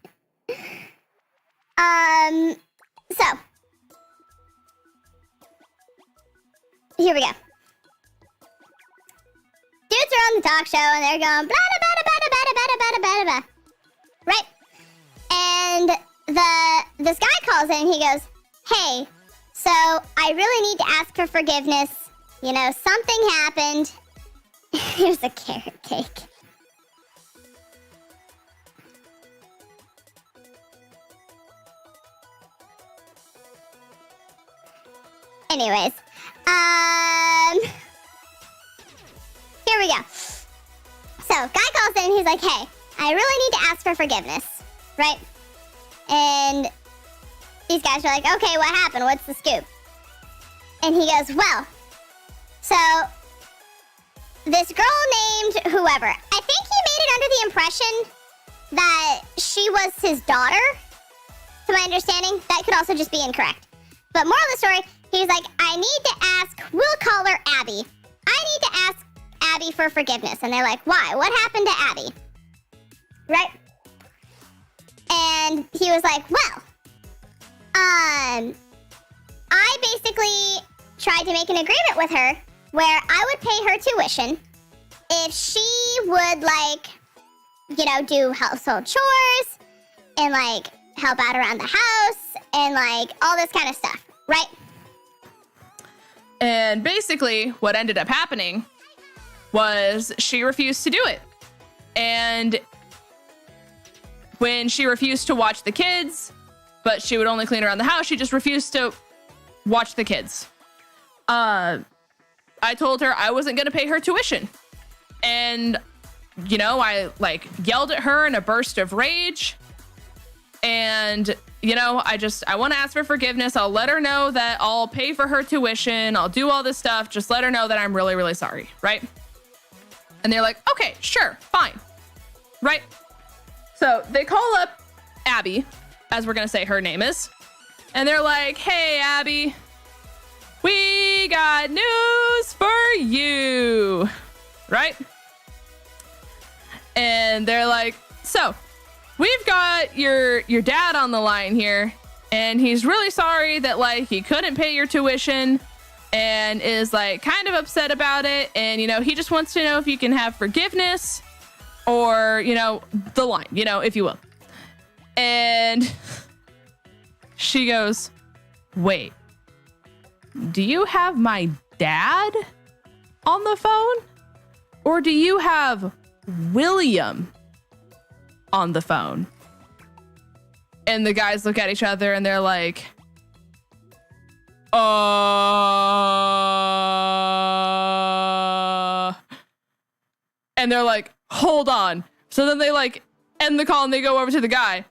So. Here we go. Dudes are on the talk show, and they're going, blah, blah, blah, blah, blah, blah, blah, blah, blah, blah. Right? And this guy calls in, and he goes, hey, so I really need to ask for forgiveness. You know, something happened. Here's a carrot cake. Anyways, here we go. So, guy calls in, he's like, hey, I really need to ask for forgiveness, right? And these guys are like, okay, what happened? What's the scoop? And he goes, well, so this girl named whoever, I think he made it under the impression that she was his daughter, to my understanding. That could also just be incorrect. But moral of the story, he's like, I need to ask, we'll call her Abby. I need to ask Abby for forgiveness. And they're like, why? What happened to Abby? Right? And he was like, well, I basically tried to make an agreement with her where I would pay her tuition if she would, like, you know, do household chores and, like, help out around the house and, like, all this kind of stuff, right? And basically, what ended up happening was she refused to do it. And when she refused to watch the kids, but she would only clean around the house, she just refused to watch the kids. I told her I wasn't going to pay her tuition. And, you know, I, like, yelled at her in a burst of rage. And, you know, I want to ask for forgiveness. I'll let her know that I'll pay for her tuition. I'll do all this stuff. Just let her know that I'm really, really sorry, right? And they're like, okay, sure, fine, right? So they call up Abby, as we're going to say her name is. And they're like, hey, Abby, we got news for you, right? And they're like, so we've got your dad on the line here, and he's really sorry that like he couldn't pay your tuition and is like kind of upset about it. And, you know, he just wants to know if you can have forgiveness or, you know, the line, you know, if you will. And she goes, wait, do you have my dad on the phone? Or do you have William on the phone? And the guys look at each other and they're like, and they're like, hold on. So then they like end the call and they go over to the guy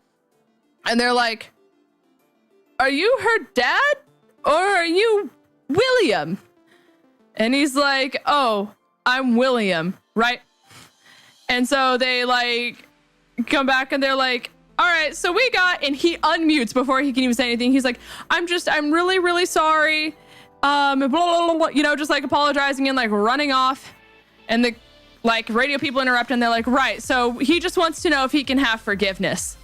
and they're like, are you her dad or are you William? And he's like, oh, I'm William, right? And so they like come back and they're like, all right, so we got, and he unmutes before he can even say anything. He's like, I'm really, really sorry. Blah, blah, blah, blah, you know, just like apologizing and like running off. And the like radio people interrupt and they're like, right, so he just wants to know if he can have forgiveness.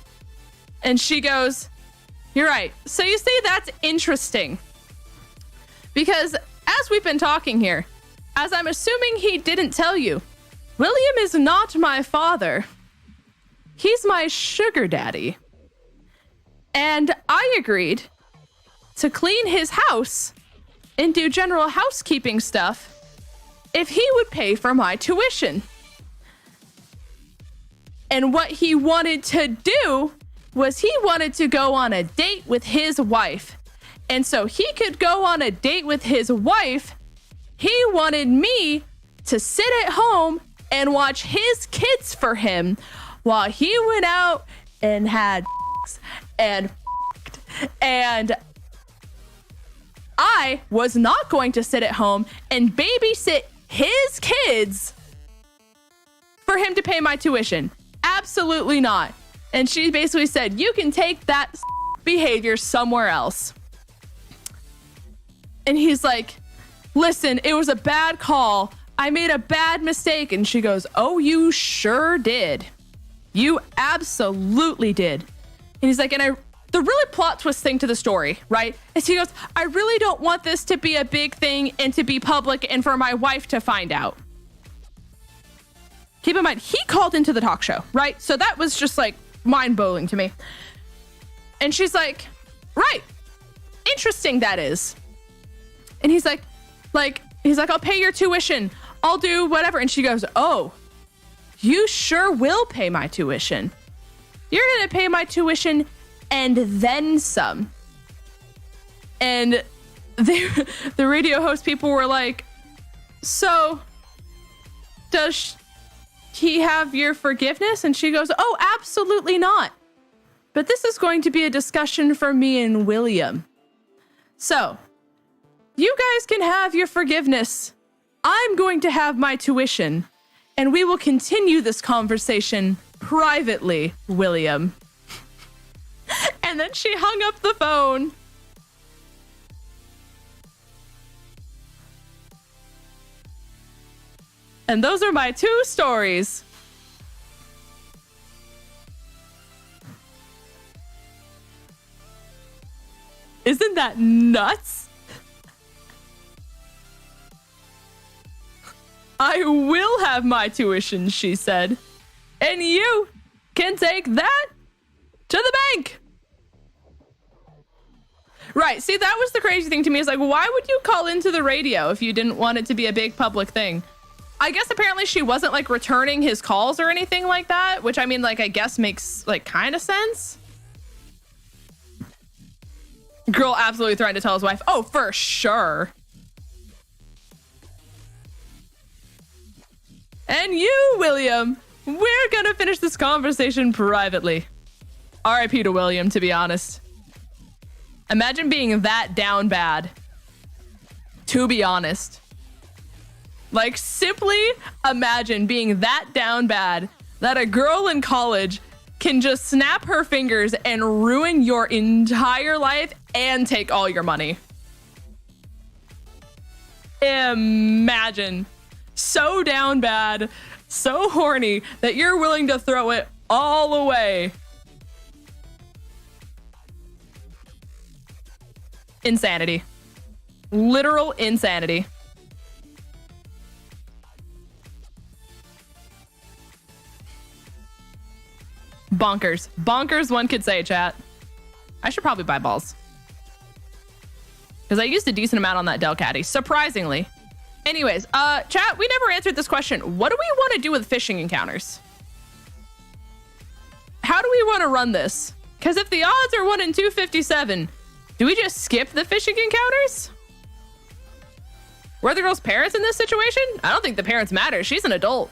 And she goes, you're right. So you see, that's interesting. Because as we've been talking here, as I'm assuming he didn't tell you, William is not my father. He's my sugar daddy. And I agreed to clean his house and do general housekeeping stuff if he would pay for my tuition. And what he wanted to do was he wanted to go on a date with his wife. And so he could go on a date with his wife. He wanted me to sit at home and watch his kids for him while he went out and had and I was not going to sit at home and babysit his kids for him to pay my tuition. Absolutely not. And she basically said, you can take that behavior somewhere else. And he's like, listen, it was a bad call. I made a bad mistake. And she goes, oh, you sure did. You absolutely did. And he's like, and the really plot twist thing to the story, right? Is he goes, I really don't want this to be a big thing and to be public and for my wife to find out. Keep in mind, he called into the talk show, right? So that was just like mind-blowing to me. And she's like, right. Interesting that is. And he's like, I'll pay your tuition. I'll do whatever. And she goes, oh, you sure will pay my tuition. You're going to pay my tuition and then some. And the radio host people were like, so does he have your forgiveness? And she goes, oh, absolutely not. But this is going to be a discussion for me and William. So you guys can have your forgiveness. I'm going to have my tuition. And we will continue this conversation privately, William. And then she hung up the phone. And those are my two stories. Isn't that nuts? I will have my tuition, she said. And you can take that to the bank. Right. See, that was the crazy thing to me. Is like, why would you call into the radio if you didn't want it to be a big public thing? I guess apparently she wasn't like returning his calls or anything like that, which I mean, like, I guess makes like kind of sense. Girl absolutely threatened to tell his wife. Oh, for sure. And you, William, we're gonna finish this conversation privately. R.I.P. to William, to be honest. Imagine being that down bad. To be honest. Like, simply imagine being that down bad that a girl in college can just snap her fingers and ruin your entire life and take all your money. imagine. So down bad, so horny that you're willing to throw it all away. Insanity. Literal insanity. Bonkers. Bonkers, one could say, chat. I should probably buy balls. Because I used a decent amount on that Delcatty, surprisingly. Anyways, chat, we never answered this question. What do we want to do with fishing encounters? How do we want to run this? Because if the odds are 1 in 257, do we just skip the fishing encounters? Were the girl's parents in this situation? I don't think the parents matter. She's an adult.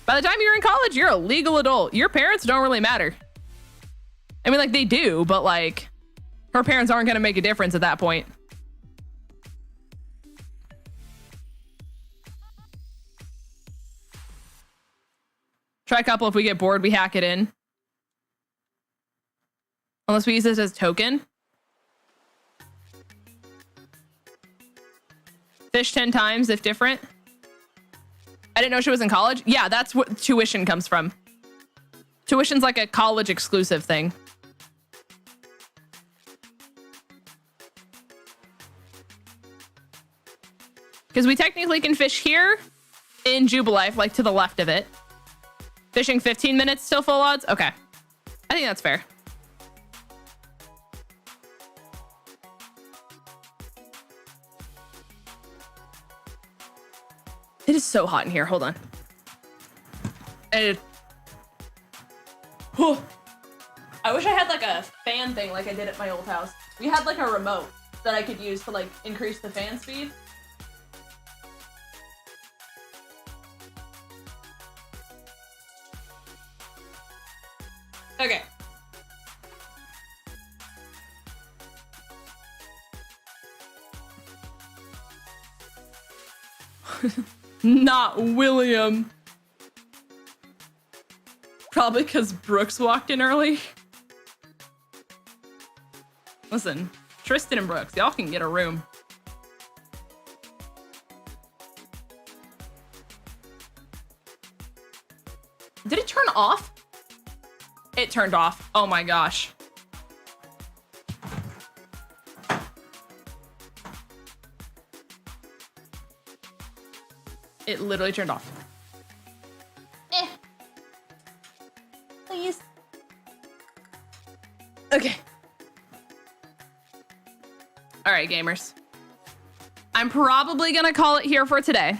By the time you're in college, you're a legal adult. Your parents don't really matter. I mean, like, they do, but like, her parents aren't going to make a difference at that point. Try a couple. If we get bored, we hack it in. Unless we use this as token. Fish 10 times if different. I didn't know she was in college. Yeah, that's what tuition comes from. Tuition's like a college exclusive thing. Because we technically can fish here in Jubilife, like to the left of it. Fishing 15 minutes till full odds? Okay. I think that's fair. It is so hot in here. Hold on. I wish I had like a fan thing like I did at my old house. We had like a remote that I could use to like increase the fan speed. Okay. Not William. Probably because Brooks walked in early. Listen, Tristan and Brooks, y'all can get a room. Did it turn off? It turned off. Oh my gosh. It literally turned off. Please. Okay. All right, gamers. I'm probably gonna call it here for today.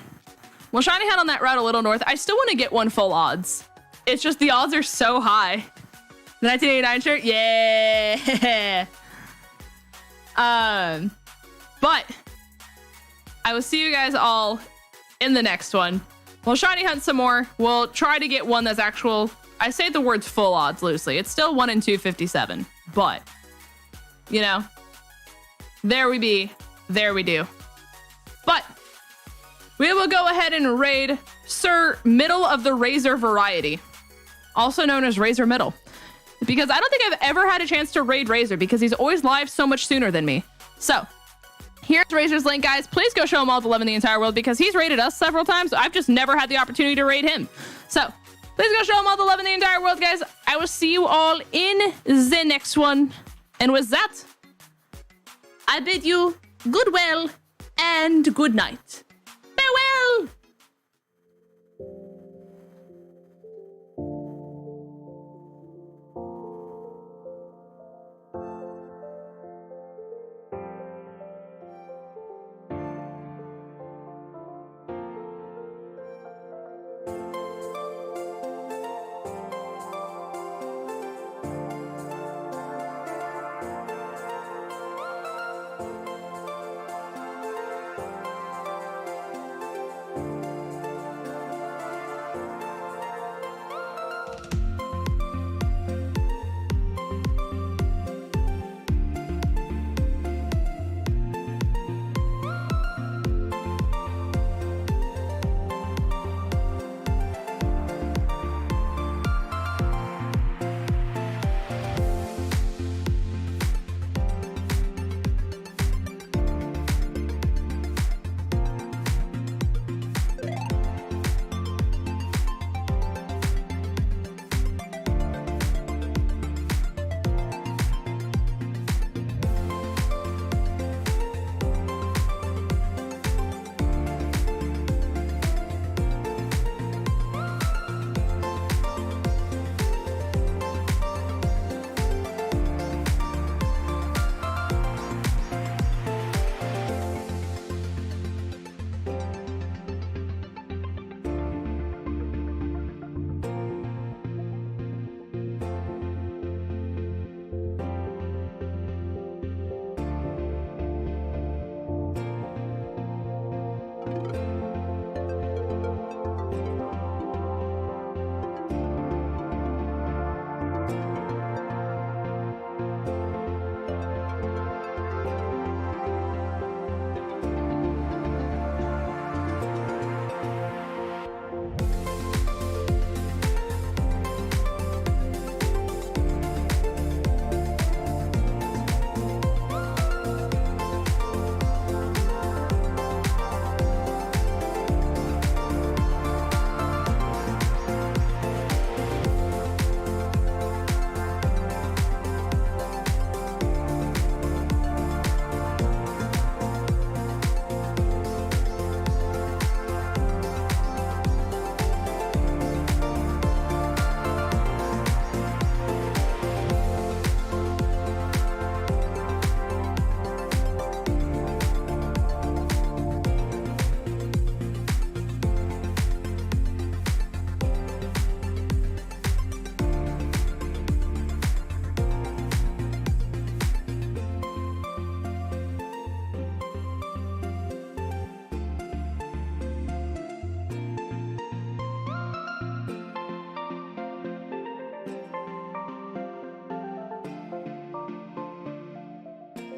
We'll shiny head on that route a little north. I still want to get one full odds. It's just the odds are so high. The 1989 shirt, yeah. But I will see you guys all in the next one. We'll shiny hunt some more. We'll try to get one that's actual. I say the words full odds loosely. It's still 1 in 257, but you know, there we be, there we do. But we will go ahead and raid Sir Middle of the Razor variety, also known as Razor Middle, because I don't think I've ever had a chance to raid Razor because he's always live so much sooner than me. So here's Razor's link, guys. Please go show him all the love in the entire world because he's raided us several times. I've just never had the opportunity to raid him. So please go show him all the love in the entire world, guys. I will see you all in the next one. And with that, I bid you goodwill and good night. Farewell.